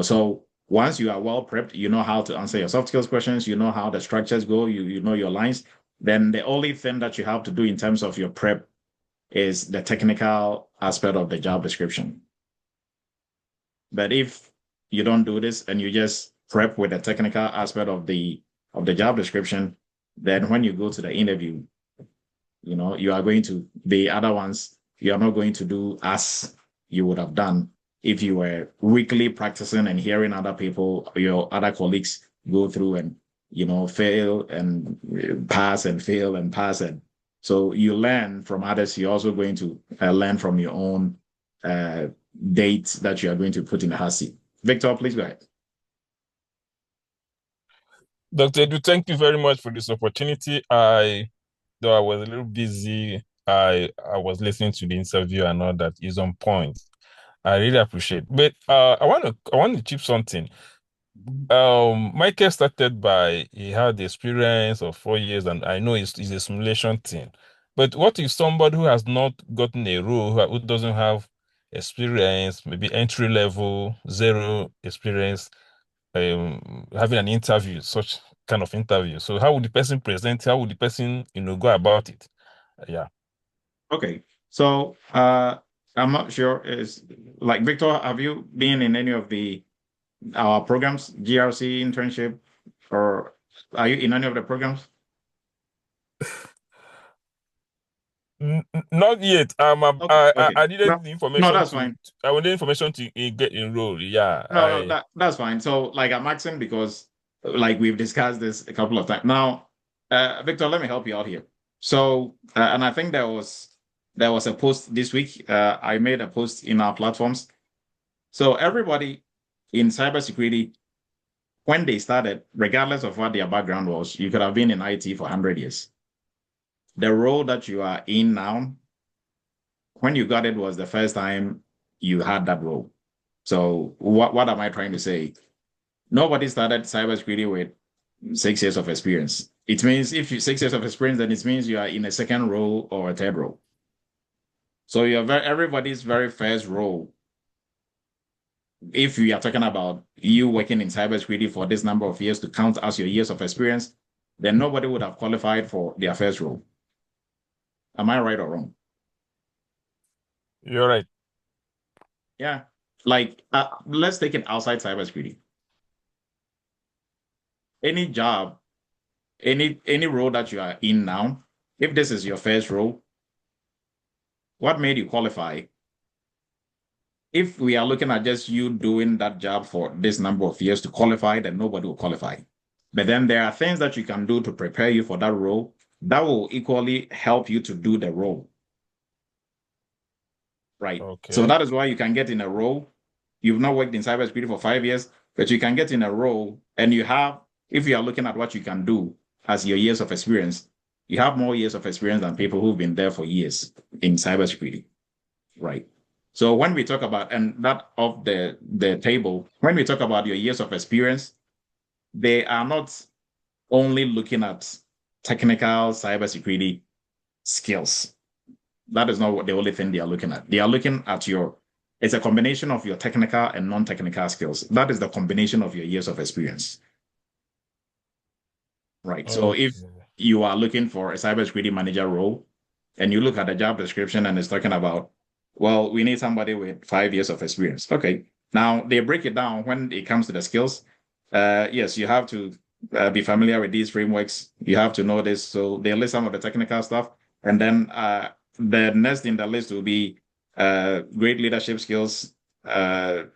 S1: so once you are well prepped, you know how to answer your soft skills questions, you know how the structures go, you know your lines, then the only thing that you have to do in terms of your prep is the technical aspect of the job description. But if you don't do this and you just prep with the technical aspect of the job description, then when you go to the interview, you are going to, the other ones, you are not going to do as you would have done if you were weekly practicing and hearing other people, your other colleagues go through and, fail and pass and fail and pass. And so you learn from others. You're also going to learn from your own dates that you are going to put in the hot seat. Victor, please go ahead.
S8: Dr. Edu, thank you very much for this opportunity. Though I was a little busy, I was listening to the interview and all that is on point. I really appreciate it. But I want to chip something. Michael started he had the experience of 4 years, and I know it's a simulation thing. But what if somebody who has not gotten a role, who doesn't have experience, maybe entry level, zero experience, having an interview, such kind of interview? So how would the person present? How would the person, go about it? Yeah.
S1: Okay. So I'm not sure. Is like Victor, have you been in any of our programs, GRC internship, or are you in any of the programs?
S8: Not yet.
S1: Okay, okay.
S8: I needed
S1: No,
S8: the information
S1: that's fine.
S8: I wanted information to get enrolled. Yeah.
S1: No, that's fine. So, like, I'm asking because, like, we've discussed this a couple of times. Now, Victor, let me help you out here. So, and I think there was a post this week. I made a post in our platforms. So everybody in cybersecurity, when they started, regardless of what their background was, you could have been in IT for 100 years. The role that you are in now, when you got it, was the first time you had that role. So what am I trying to say? Nobody started cybersecurity with 6 years of experience. It means if you 6 years of experience, then it means you are in a second role or a third role. So everybody's very first role. If we are talking about you working in cybersecurity for this number of years to count as your years of experience, then nobody would have qualified for their first role. Am I right or wrong?
S8: You're right.
S1: Yeah. like let's take it outside cybersecurity. Any job, any role that you are in now, if this is your first role, what made you qualify? If we are looking at just you doing that job for this number of years to qualify, then nobody will qualify. But then there are things that you can do to prepare you for that role that will equally help you to do the role. Right.
S8: Okay.
S1: So that is why you can get in a role. You've not worked in cybersecurity for 5 years, but you can get in a role and you have, if you are looking at what you can do as your years of experience, you have more years of experience than people who've been there for years in cybersecurity. Right. So when we talk about, and that of the table, when we talk about your years of experience, they are not only looking at technical cybersecurity skills. That is not the only thing they are looking at. They are looking at it's a combination of your technical and non-technical skills. That is the combination of your years of experience. Right. So if you are looking for a cybersecurity manager role and you look at the job description and it's talking about, well, we need somebody with 5 years of experience. Okay. Now they break it down when it comes to the skills. Yes, you have to be familiar with these frameworks. You have to know this. So they list some of the technical stuff. And then the next in the list will be great leadership skills, great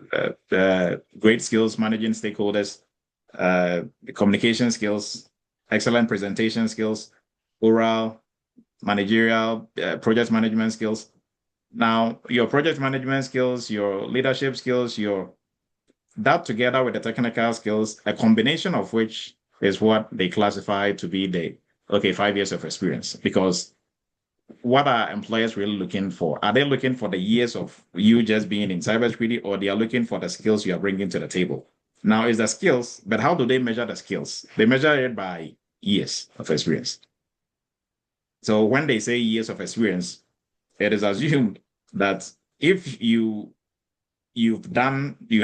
S1: skills managing stakeholders, communication skills, excellent presentation skills, oral, managerial, project management skills. Now, your project management skills, your leadership skills, that together with the technical skills, a combination of which is what they classify to be 5 years of experience. Because what are employers really looking for? Are they looking for the years of you just being in cybersecurity, or they are looking for the skills you are bringing to the table? Now, it's the skills, but how do they measure the skills? They measure it by years of experience. So when they say years of experience, it is assumed that if you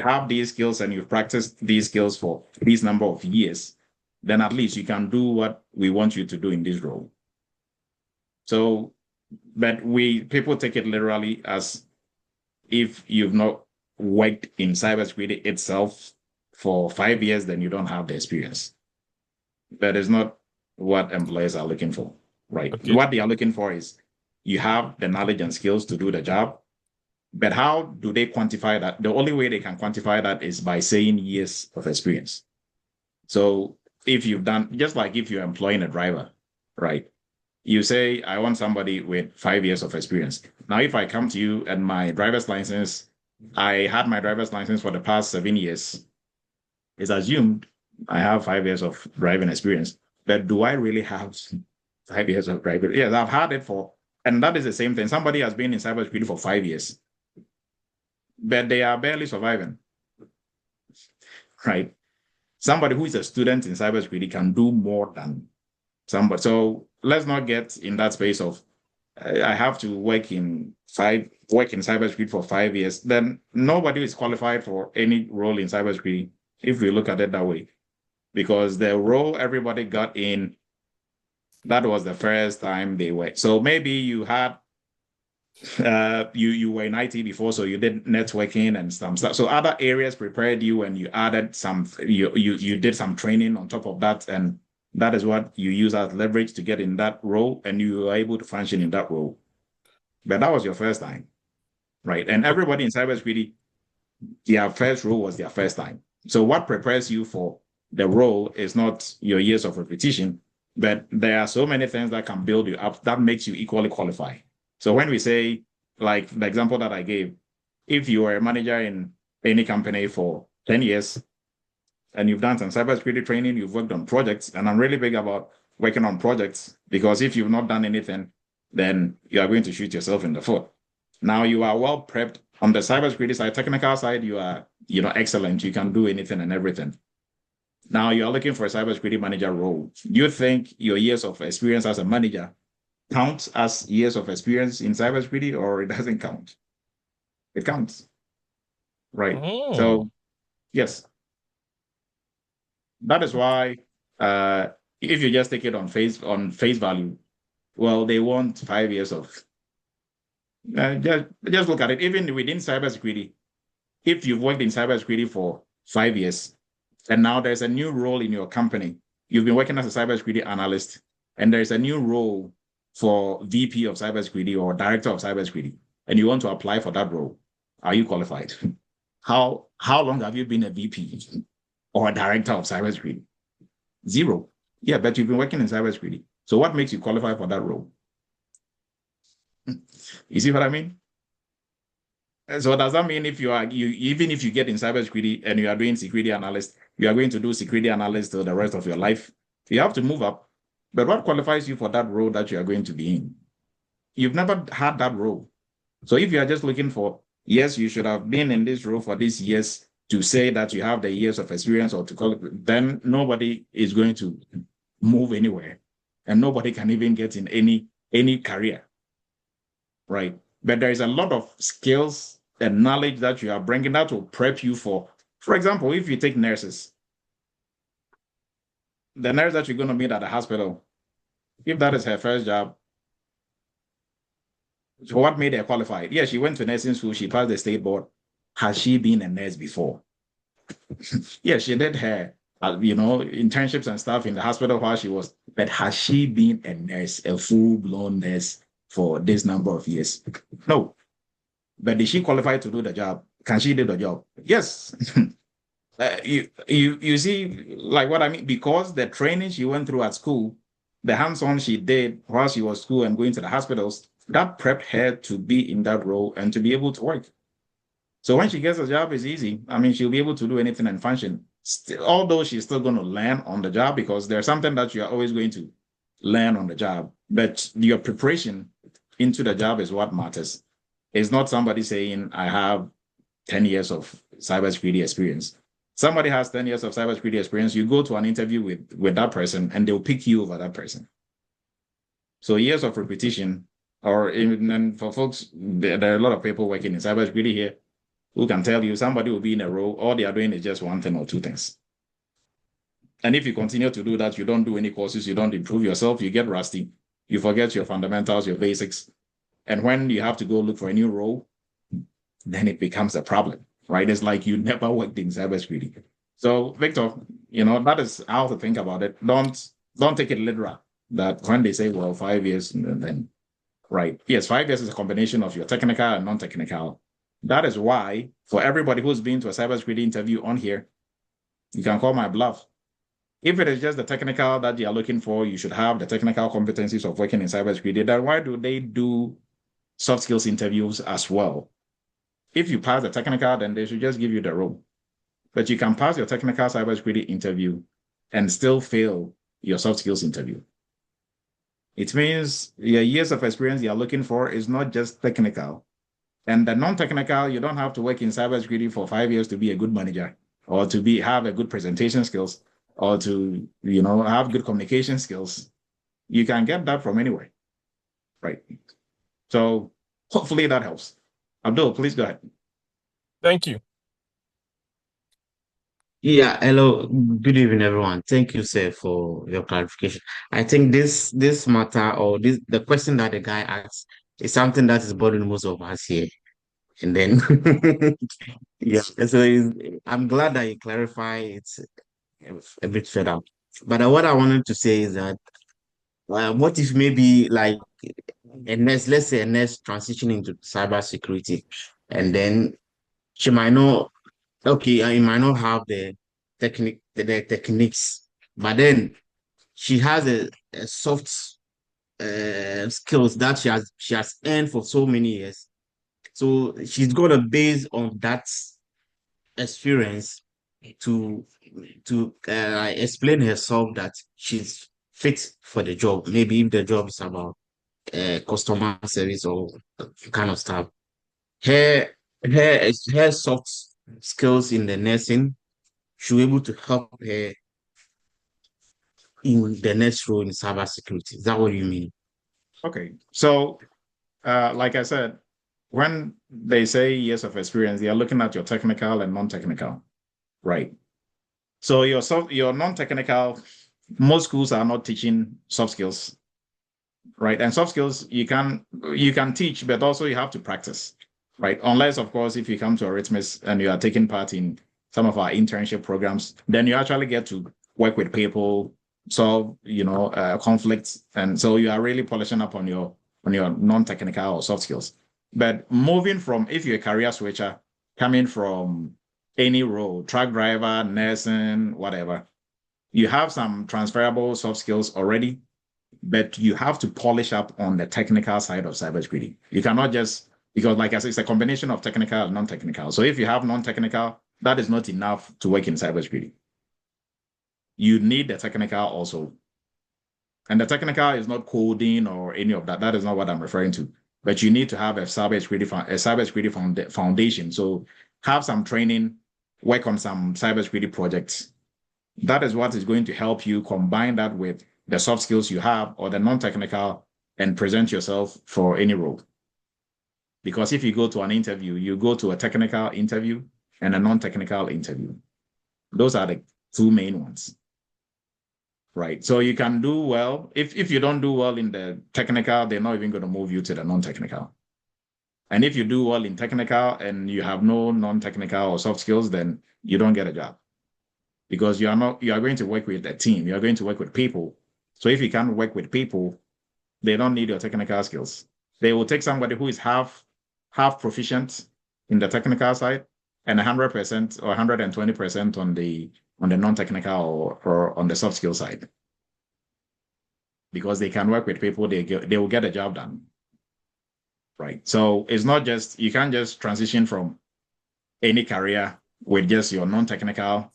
S1: have these skills and you've practiced these skills for this number of years, then at least you can do what we want you to do in this role. So, but people take it literally as if you've not worked in cybersecurity itself for 5 years, then you don't have the experience. That is not what employers are looking for, right? Okay. What they are looking for is you have the knowledge and skills to do the job. But how do they quantify that? The only way they can quantify that is by saying years of experience. So if you've done, just like if you're employing a driver, right? You say, I want somebody with 5 years of experience. Now, if I come to you and my driver's license, I had my driver's license for the past 7 years, it's assumed I have 5 years of driving experience. But do I really have 5 years of driving? Yes, I've had it and that is the same thing. Somebody has been in cybersecurity for 5 years, but they are barely surviving, right? Somebody who is a student in cybersecurity can do more than somebody. So let's not get in that space of I have to work in cybersecurity for 5 years. Then nobody is qualified for any role in cybersecurity if we look at it that way, because the role everybody got in, that was the first time they worked. So maybe you had you were in IT before, so you did networking and some stuff. So other areas prepared you, and you added you did some training on top of that, and that is what you use as leverage to get in that role, and you were able to function in that role. But that was your first time, right? And everybody in cybersecurity, their first role was their first time. So what prepares you for the role is not your years of repetition, but there are so many things that can build you up that makes you equally qualified. So when we say, like the example that I gave, if you are a manager in any company for 10 years and you've done some cybersecurity training, you've worked on projects, and I'm really big about working on projects, because if you've not done anything, then you are going to shoot yourself in the foot. Now you are well prepped on the cybersecurity side, technical side, you are excellent. You can do anything and everything. Now you are looking for a cybersecurity manager role. Do you think your years of experience as a manager counts as years of experience in cybersecurity, or it doesn't count? It counts, right?
S8: Oh.
S1: So, yes, that is why if you just take it on face value, well, they want 5 years of. Just look at it. Even within cybersecurity, if you've worked in cybersecurity for 5 years, and now there's a new role in your company, you've been working as a cybersecurity analyst, and there's a new role for VP of cybersecurity or director of cybersecurity, and you want to apply for that role, are you qualified? How long have you been a VP or a director of cybersecurity? 0. Yeah, but you've been working in cybersecurity. So what makes you qualify for that role? You see what I mean? So does that mean even if you get in cybersecurity and you are doing security analyst, you are going to do security analyst till the rest of your life? You have to move up. But what qualifies you for that role that you are going to be in? You've never had that role. So if you are just looking for, yes, you should have been in this role for these years to say that you have the years of experience or to call it, then nobody is going to move anywhere, and nobody can even get in any career, right? But there is a lot of skills and knowledge that you are bringing that will prep you for example, if you take nurses, the nurse that you're going to meet at the hospital, if that is her first job, so what made her qualified? Yeah, she went to nursing school, she passed the state board. Has she been a nurse before? Yeah, she did her internships and stuff in the hospital while she was, but has she been a nurse, a full-blown nurse for this number of years? No. But did she qualify to do the job? Can she do the job? Yes. You see, like what I mean, because the training she went through at school, the hands-on she did while she was school and going to the hospitals, that prepped her to be in that role and to be able to work. So when she gets a job, it's easy. I mean, she'll be able to do anything and function. Still, although she's still going to learn on the job, because there's something that you're always going to learn on the job. But your preparation into the job is what matters. It's not somebody saying, I have 10 years of cybersecurity experience. Somebody has 10 years of cybersecurity experience. You go to an interview with that person and they'll pick you over that person. So years of repetition, or even for folks, there are a lot of people working in cybersecurity here who can tell you somebody will be in a role, all they are doing is just one thing or two things. And if you continue to do that, you don't do any courses, you don't improve yourself, you get rusty, you forget your fundamentals, your basics. And when you have to go look for a new role, then it becomes a problem, right? It's like you never worked in cybersecurity. So Victor, that is how to think about it. Don't take it literal that when they say, well, 5 years, then, right. Yes, 5 years is a combination of your technical and non-technical. That is why, for everybody who's been to a cybersecurity interview on here, you can call my bluff. If it is just the technical that you are looking for, you should have the technical competencies of working in cybersecurity. Then why do they do soft skills interviews as well? If you pass the technical, then they should just give you the role. But you can pass your technical cybersecurity interview and still fail your soft skills interview. It means your years of experience you're looking for is not just technical. And the non-technical, you don't have to work in cybersecurity for 5 years to be a good manager, or to have a good presentation skills, or to have good communication skills. You can get that from anywhere, right? So hopefully that helps. Abdul, please go ahead.
S8: Thank you.
S9: Yeah, hello, good evening, everyone. Thank you, sir, for your clarification. I think this matter, or the question that the guy asked, is something that is bothering most of us here. And then, yeah, so I'm glad that you clarify it a bit further. But what I wanted to say is that, what if maybe like let's say a nurse transitioning to cybersecurity, and then she might not, okay, you might not have the techniques, but then she has a soft skills that she has earned for so many years. So she's gonna base on that experience to explain herself that she's fit for the job. Maybe if the job is about customer service or kind of stuff, her soft skills in the nursing should be able to help her in the next role in cybersecurity. Is that what you mean?
S1: Okay. So, like I said, when they say years of experience, they are looking at your technical and non-technical, right? So your non-technical, most schools are not teaching soft skills, right? And soft skills you can teach, but also you have to practice. right? Unless, of course, if you come to Eretmis and you are taking part in some of our internship programs, then you actually get to work with people, solve, conflicts, and so you are really polishing up on your non-technical or soft skills. But moving from, if you're a career switcher, coming from any role, truck driver, nursing, whatever, you have some transferable soft skills already, but you have to polish up on the technical side of cybersecurity. You cannot just, because like I said, it's a combination of technical and non-technical. So if you have non-technical, that is not enough to work in cybersecurity. You need the technical also. And the technical is not coding or any of that. That is not what I'm referring to. But you need to have a cybersecurity foundation. So have some training, work on some cybersecurity projects. That is what is going to help you combine that with the soft skills you have or the non-technical and present yourself for any role. Because if you go to an interview, you go to a technical interview and a non-technical interview. Those are the two main ones. Right. So you can do well. If you don't do well in the technical, they're not even going to move you to the non-technical. And if you do well in technical and you have no non-technical or soft skills, then you don't get a job. Because you are going to work with a team, you are going to work with people. So if you can't work with people, they don't need your technical skills. They will take somebody who is half proficient in the technical side and 100% or 120% on the non-technical or on the soft skill side. Because they can work with people, they will get a job done. Right. So it's not just, you can't just transition from any career with just your non-technical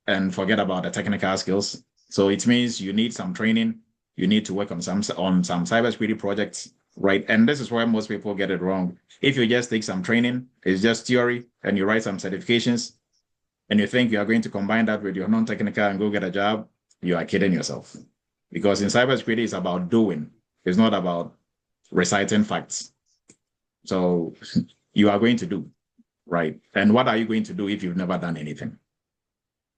S1: and forget about the technical skills. So it means you need some training. You need to work on some cybersecurity projects, right? And this is where most people get it wrong. If you just take some training, it's just theory, and you write some certifications, and you think you are going to combine that with your non-technical and go get a job, you are kidding yourself. Because in cybersecurity, it's about doing. It's not about reciting facts. So you are going to do, right? And what are you going to do if you've never done anything?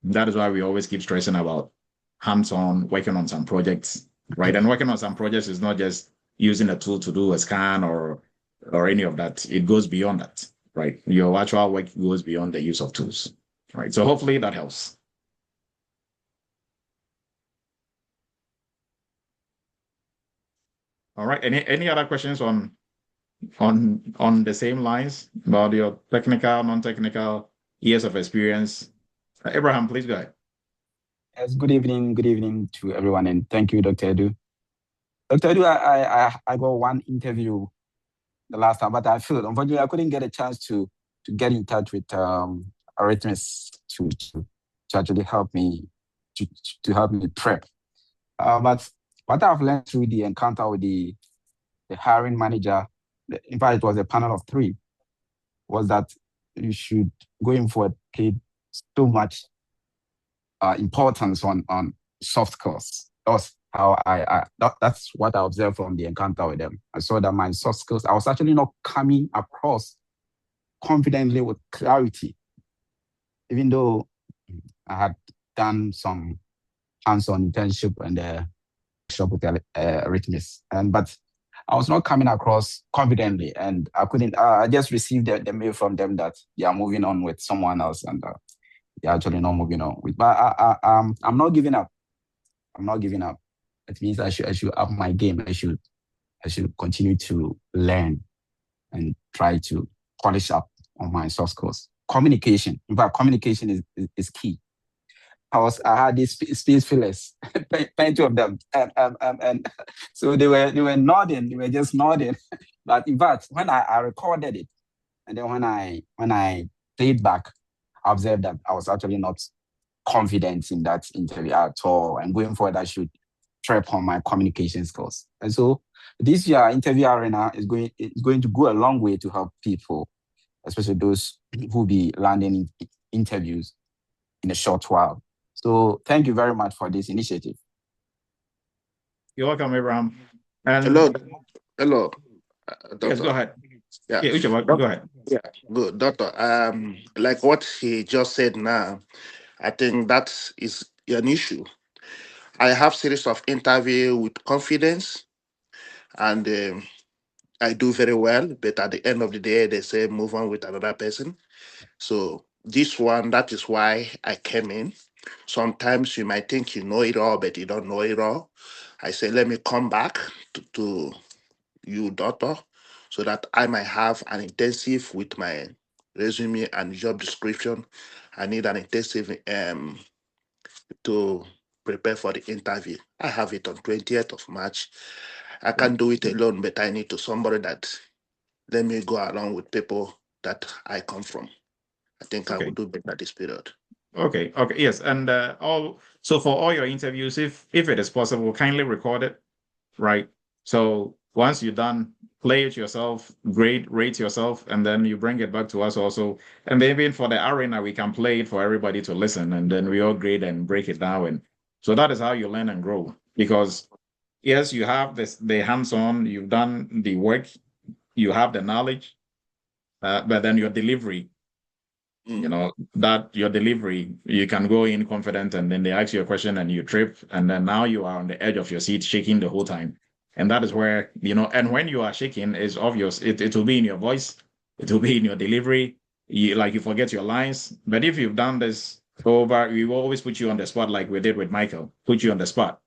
S1: That is why we always keep stressing about hands-on, working on some projects, right? And working on some projects is not just using a tool to do a scan or any of that. It goes beyond that, right? Your actual work goes beyond the use of tools, right? So hopefully that helps. All right. Any other questions on the same lines about your technical, non-technical years of experience? Abraham, please go ahead.
S10: Yes, good evening to everyone, and thank you, Dr. Edu. Dr. Edu, I got one interview the last time, but I failed. Unfortunately, I couldn't get a chance to get in touch with Eretmis to actually help me to help me prep. But what I've learned through the encounter with the hiring manager, in fact, it was a panel of 3, was that you should go in for paid so much importance on soft skills. That's how that's what I observed from the encounter with them. I saw that my soft skills, I was actually not coming across confidently with clarity, even though I had done some hands-on internship and workshop with Eretmis, but I was not coming across confidently, and I couldn't. I just received the mail from them that they are moving on with someone else, and they're actually not moving on with. But I'm not giving up. I'm not giving up. It means I should up my game. I should continue to learn and try to polish up on my soft skills. Communication. In fact, communication is key. I had these space fillers, plenty of them, and so they were nodding. They were just nodding. But in fact, when I recorded it, and then when I played back, I observed that I was actually not confident in that interview at all. And going forward, I should prep on my communication skills. And so this year, Interview Arena is going to go a long way to help people, especially those who be landing interviews in a short while. So thank you very much for this initiative.
S1: You're welcome, Abraham. And
S11: Hello.
S1: Yes, go ahead.
S11: Yeah.
S1: Go ahead.
S11: Yeah, good, Doctor. Like what he just said now, I think that is an issue. I have series of interview with confidence, and I do very well, but at the end of the day, they say move on with another person. So this one, that is why I came in. Sometimes you might think you know it all, but you don't know it all. I say, let me come back to you, doctor, so that I might have an intensive with my resume and job description. I need an intensive to prepare for the interview. I have it on 20th of March. I can't do it alone, but I need to somebody that let me go along with people that I come from. I think I will
S1: Okay.
S11: do better this period.
S1: Okay. Yes. And so for all your interviews, if it is possible, kindly record it, right? So once you're done, play it yourself, rate yourself, and then you bring it back to us also. And maybe for the arena, we can play it for everybody to listen, and then we all grade and break it down. And so that is how you learn and grow. Because yes, you have the hands-on, you've done the work, you have the knowledge, but then your delivery, that your delivery, you can go in confident and then they ask you a question and you trip, and then now you are on the edge of your seat shaking the whole time. And that is where, and when you are shaking, it's obvious. It will be in your voice, it will be in your delivery. You forget your lines. But if you've done this over, we will always put you on the spot like we did with Michael, put you on the spot.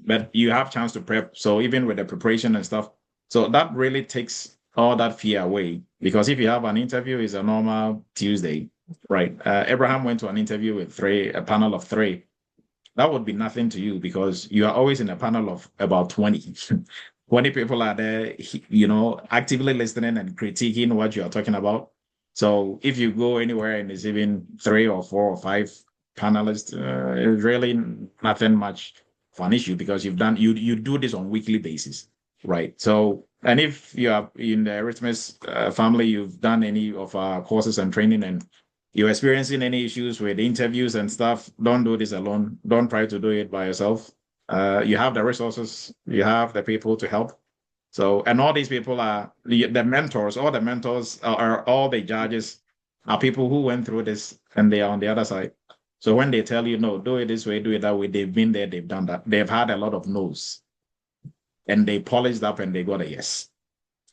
S1: But you have chance to prep. So even with the preparation and stuff, so that really takes all that fear away. Because if you have an interview, it's a normal Tuesday, right? Abraham went to an interview with a panel of 3. That would be nothing to you because you are always in a panel of about 20. 20 people are there, actively listening and critiquing what you are talking about. So if you go anywhere and it's even 3 or 4 or 5 panelists, it's really nothing much for an issue because you do this on weekly basis, right? So, and if you are in the Eretmis family, you've done any of our courses and training and you're experiencing any issues with interviews and stuff, don't do this alone. Don't try to do it by yourself. You have the resources, you have the people to help. So, and all these people are the mentors. All the mentors are all the judges are people who went through this and they are on the other side. So when they tell you, no, do it this way, do it that way, they've been there, they've done that. They've had a lot of no's and they polished up and they got a yes,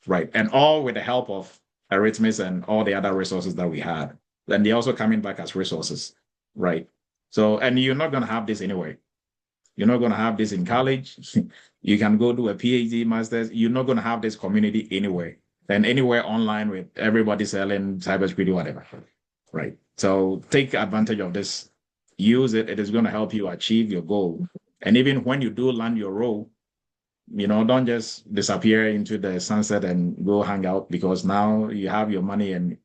S1: right? And all with the help of Eretmis and all the other resources that we had. And they're also coming back as resources, right? So, and you're not going to have this anyway. You're not going to have this in college. You can go do a PhD, master's. You're not going to have this community anywhere and anywhere online with everybody selling cybersecurity, whatever, right? So take advantage of this. Use it. It is going to help you achieve your goal. And even when you do land your role, don't just disappear into the sunset and go hang out because now you have your money and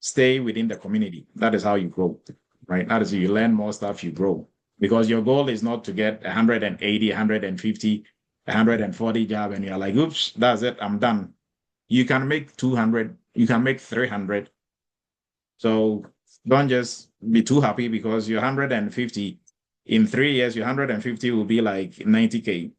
S1: stay within the community. That is how you grow, right? That is you learn more stuff, you grow. Because your goal is not to get 180, 150, 140 job and you're like, oops, that's it, I'm done. You can make 200, you can make 300. So don't just be too happy because you're 150. In 3 years, your 150 will be like 90K,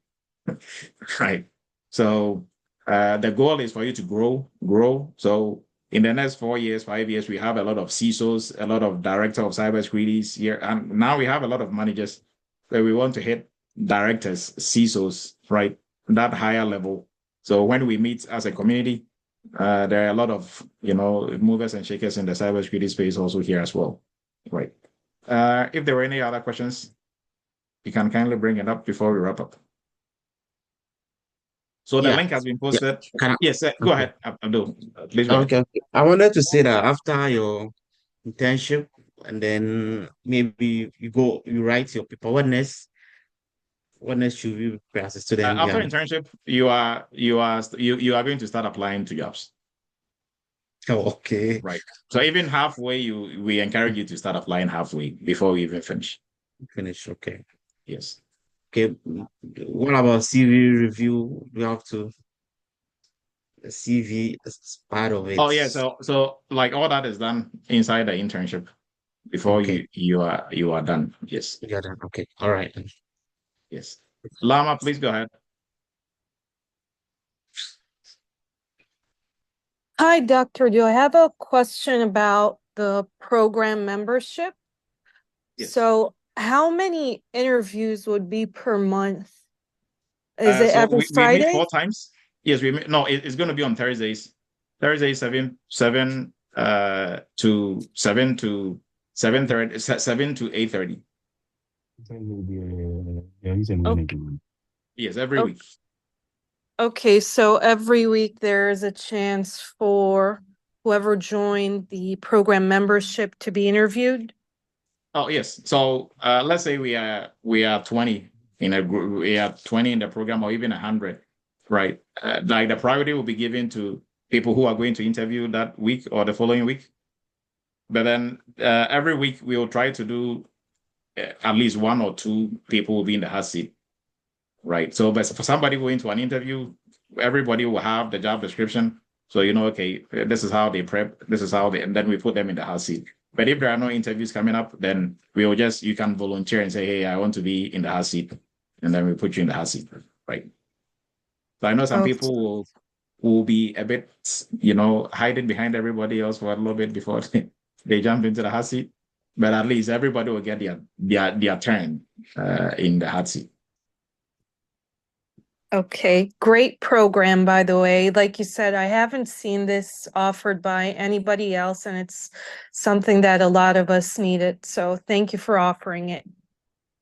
S1: right? So the goal is for you to grow. So in the next 4 years, 5 years, we have a lot of CISOs, a lot of director of cybersecurity here. And now we have a lot of managers where we want to hit directors, CISOs, right? That higher level. So when we meet as a community, there are a lot of, movers and shakers in the cybersecurity space also here as well, right? If there were any other questions, you can kindly bring it up before we wrap up. So the link has been posted. Yes, go ahead, Abdul. Please go ahead.
S9: Okay. I wanted to say that after your internship, and then maybe you write your paper. What next? What next should we prepare as a student?
S1: After internship, you are going to start applying to jobs.
S9: Oh, okay.
S1: Right. So even halfway, we encourage you to start applying halfway before we even finish.
S9: Okay.
S1: Yes.
S9: Okay. What about CV review? We have to the CV is part of it.
S1: Oh yeah. So like all that is done inside the internship before you are done. Yes.
S9: You're done. Okay. All right.
S1: Yes. Lama, please go ahead.
S12: Hi, Doctor. Do I have a question about the program membership?
S1: Yes.
S12: So how many interviews would be per month? Is it every Friday?
S1: We meet 4 times. Yes, no, it's going to be on Thursdays. Thursday 7 to 7:30, 7 to 8:30. Yes, every week.
S12: Okay, so every week there is a chance for whoever joined the program membership to be interviewed.
S1: Oh, yes. So let's say we are 20 in a group, we are 20 in the program, or even 100, right? Like the priority will be given to people who are going to interview that week or the following week. But then every week we will try to do at least one or two people will be in the hot seat, right? So, but for somebody going to an interview, everybody will have the job description. So, okay, this is how they prep, this is how they, and then we put them in the hot seat. But if there are no interviews coming up, then you can volunteer and say, hey, I want to be in the hot seat. And then we put you in the hot seat, right? So I know some people will be a bit, hiding behind everybody else for a little bit before they jump into the hot seat. But at least everybody will get their turn in the hot seat.
S12: Okay, great program, by the way. Like you said, I haven't seen this offered by anybody else, and it's something that a lot of us needed. So thank you for offering it.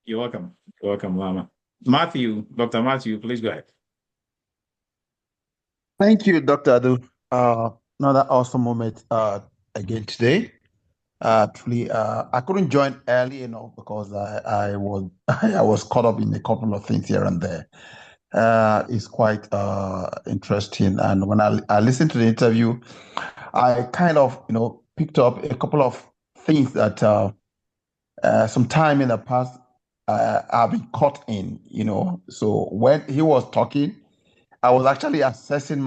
S1: You're welcome. You're welcome, Lama. Dr. Matthew, please go ahead.
S13: Thank you, Dr. Adu. Another awesome moment again today. Actually, I couldn't join early enough because I was I was caught up in a couple of things here and there. It's quite interesting, and when I listened to the interview, I kind of picked up a couple of things that some time in the past I've been caught in. So when he was talking, I was actually assessing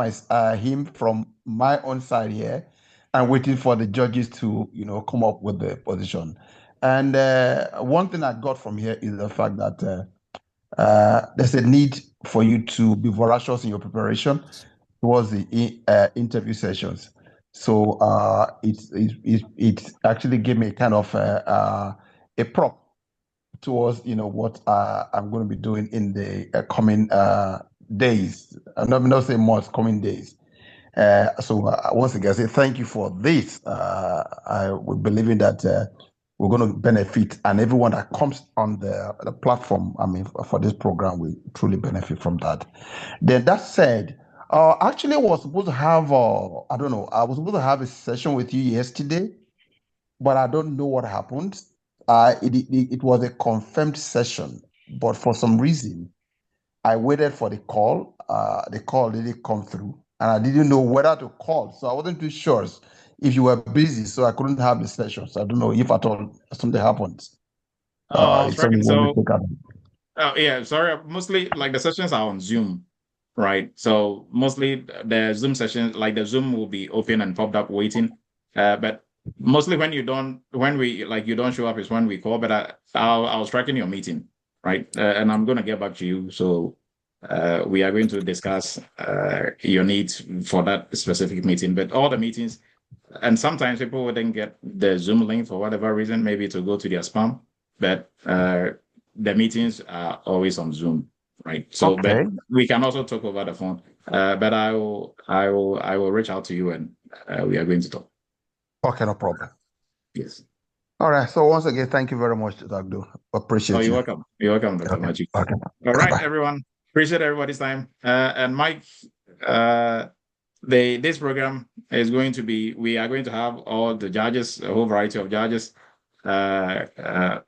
S13: him from my own side here and waiting for the judges to, come up with the position. And one thing I got from here is the fact that there's a need for you to be voracious in your preparation towards the interview sessions. So it actually gave me kind of a prop towards what I'm going to be doing in the coming days. I'm not saying months, coming days. So once again, I say thank you for this. I would believe in that we're going to benefit, and everyone that comes on the platform, for this program, will truly benefit from that. Then that said, actually, I was supposed to have, I don't know, I was supposed to have a session with you yesterday, but I don't know what happened. It was a confirmed session, but for some reason, I waited for the call. The call didn't come through, and I didn't know whether to call. So I wasn't too sure if you were busy, so I couldn't have the session. So I don't know if at all something happened. If
S1: Right.
S13: someone want to take up.
S1: Oh, yeah, sorry. Mostly, like, the sessions are on Zoom, right? So mostly the Zoom session, like the Zoom will be open and popped up waiting. But mostly when you don't show up is when we call. But I was tracking your meeting, right? And I'm gonna get back to you. So we are going to discuss your needs for that specific meeting. But all the meetings, and sometimes people wouldn't get the Zoom link for whatever reason, maybe to go to their spam. But the meetings are always on Zoom, right? So,
S13: Okay.
S1: but we can also talk over the phone. But I will reach out to you, and we are going to talk.
S13: Okay, no problem.
S1: Yes.
S13: All right. So once again, thank you very much, Dr. Appreciate
S1: Oh,
S13: you.
S1: you're welcome. You're welcome, Dr.
S13: Okay.
S1: Machi.
S13: Okay.
S1: All right,
S13: Bye.
S1: everyone. Appreciate everybody's time. And Mike, this program is going to be, we are going to have all the judges, a whole variety of judges.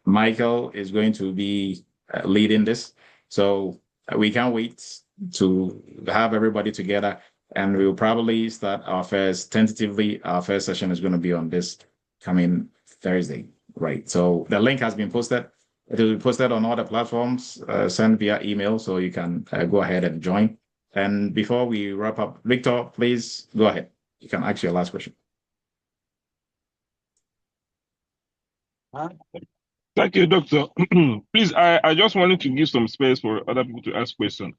S1: Michael is going to be leading this. So we can't wait to have everybody together, and we'll probably start our first session is going to be on this coming Thursday, right? So the link has been posted. It will be posted on all the platforms, sent via email, so you can go ahead and join. And before we wrap up, Victor, please go ahead. You can ask your last question.
S8: Thank you, Doctor. Please, I just wanted to give some space for other people to ask questions.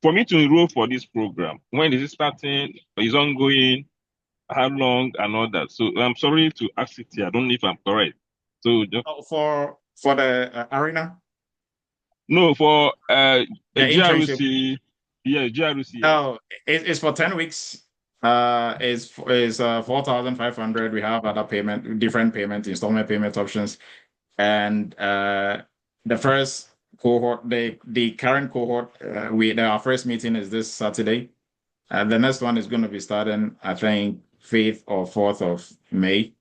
S8: For me to enroll for this program, when is it starting? Is it ongoing? How long and all that? So I'm sorry to ask it here. I don't know if I'm correct. So just...
S1: for the arena?
S8: No, for
S1: the
S8: GRC. Yeah, GRC.
S1: Oh, it's for 10 weeks. Is 4,500. We have other different installment payment options. And the first cohort, the current cohort, our first meeting is this Saturday. The next one is going to be starting, I think, 5th or 4th of May.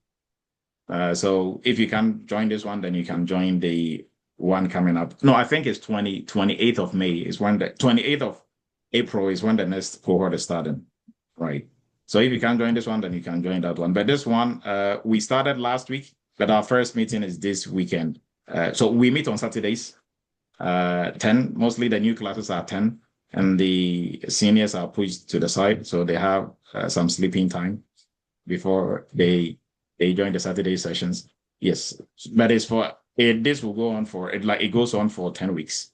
S1: So if you can join this one, then you can join the one coming up. No, I think it's 28th of May is when 28th of April is when the next cohort is starting. Right. So if you can join this one, then you can join that one. But this one, we started last week, but our first meeting is this weekend. So we meet on Saturdays, 10. Mostly the new classes are 10, and the seniors are pushed to the side. So they have some sleeping time before they join the Saturday sessions. Yes, but it's for it. This will go on for it goes on for 10 weeks,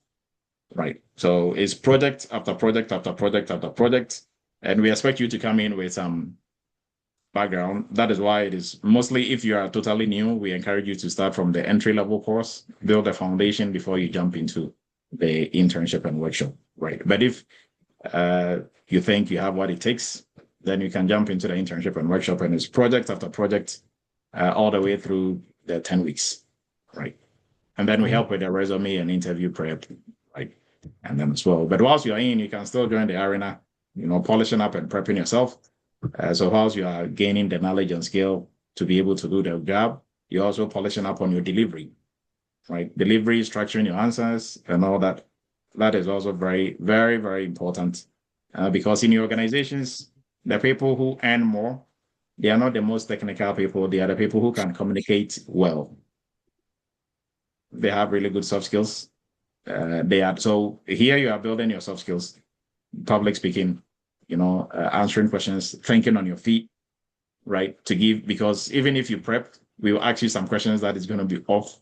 S1: right? So it's project after project after project after project, and we expect you to come in with some background. That is why it is mostly if you are totally new, we encourage you to start from the entry-level course, build a foundation before you jump into the internship and workshop, right? But if you think you have what it takes, then you can jump into the internship and workshop, and it's project after project all the way through the 10 weeks, right? And then we help with the resume and interview prep, right? And then as well. But whilst you're in, you can still join the arena, polishing up and prepping yourself. So whilst you are gaining the knowledge and skill to be able to do the job, you're also polishing up on your delivery, right? Delivery, structuring your answers and all that. That is also very, very, very important because in your organizations, the people who earn more, they are not the most technical people. They are the people who can communicate well. They have really good soft skills. So here you are building your soft skills, public speaking, answering questions, thinking on your feet, right? Because even if you prep, we will ask you some questions that is going to be off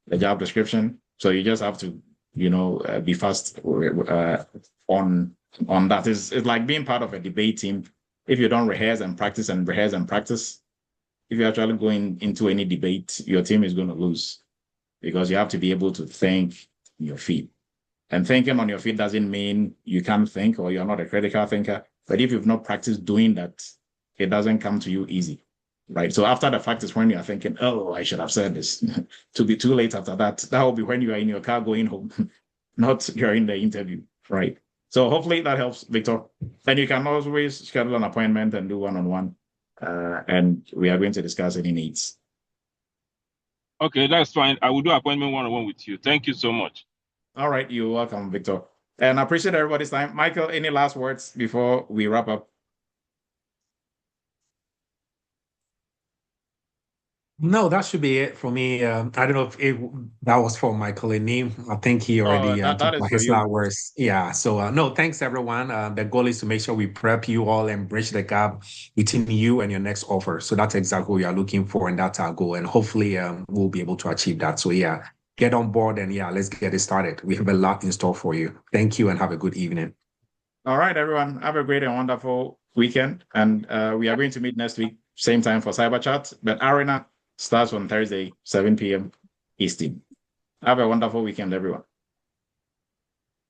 S1: the job description. So you just have to, be fast on that. It's like being part of a debate team. If you don't rehearse and practice and rehearse and practice, if you're actually going into any debate, your team is going to lose because you have to be able to think on your feet. And thinking on your feet doesn't mean you can't think or you're not a critical thinker. But if you've not practiced doing that, it doesn't come to you easy, right? So after the fact is when you're thinking, oh, I should have said this. To be too late after that, that will be when you are in your car going home, not during the interview, right? So hopefully that helps, Victor. And you can always schedule an appointment and do one-on-one. And we are going to discuss any needs.
S8: Okay, that's fine. I will do appointment one-on-one with you. Thank you so much.
S1: All right, you're welcome, Victor. And I appreciate everybody's time. Michael, any last words before we wrap up?
S3: No, that should be it for me. I don't know if that was for Michael and name. I think he already
S1: that
S3: talked
S1: is
S3: about
S1: for
S3: his
S1: you.
S3: last words. Yeah. So no, thanks everyone. The goal is to make sure we prep you all and bridge the gap between you and your next offer. So that's exactly what we are looking for, and that's our goal. And hopefully, we'll be able to achieve that. So yeah, get on board and yeah, let's get it started. We have a lot in store for you. Thank you and have a good evening.
S1: All right, everyone. Have a great and wonderful weekend. And we are going to meet next week, same time for Cyber Chat. But Arena starts on Thursday, 7 p.m. Eastern. Have a wonderful weekend, everyone.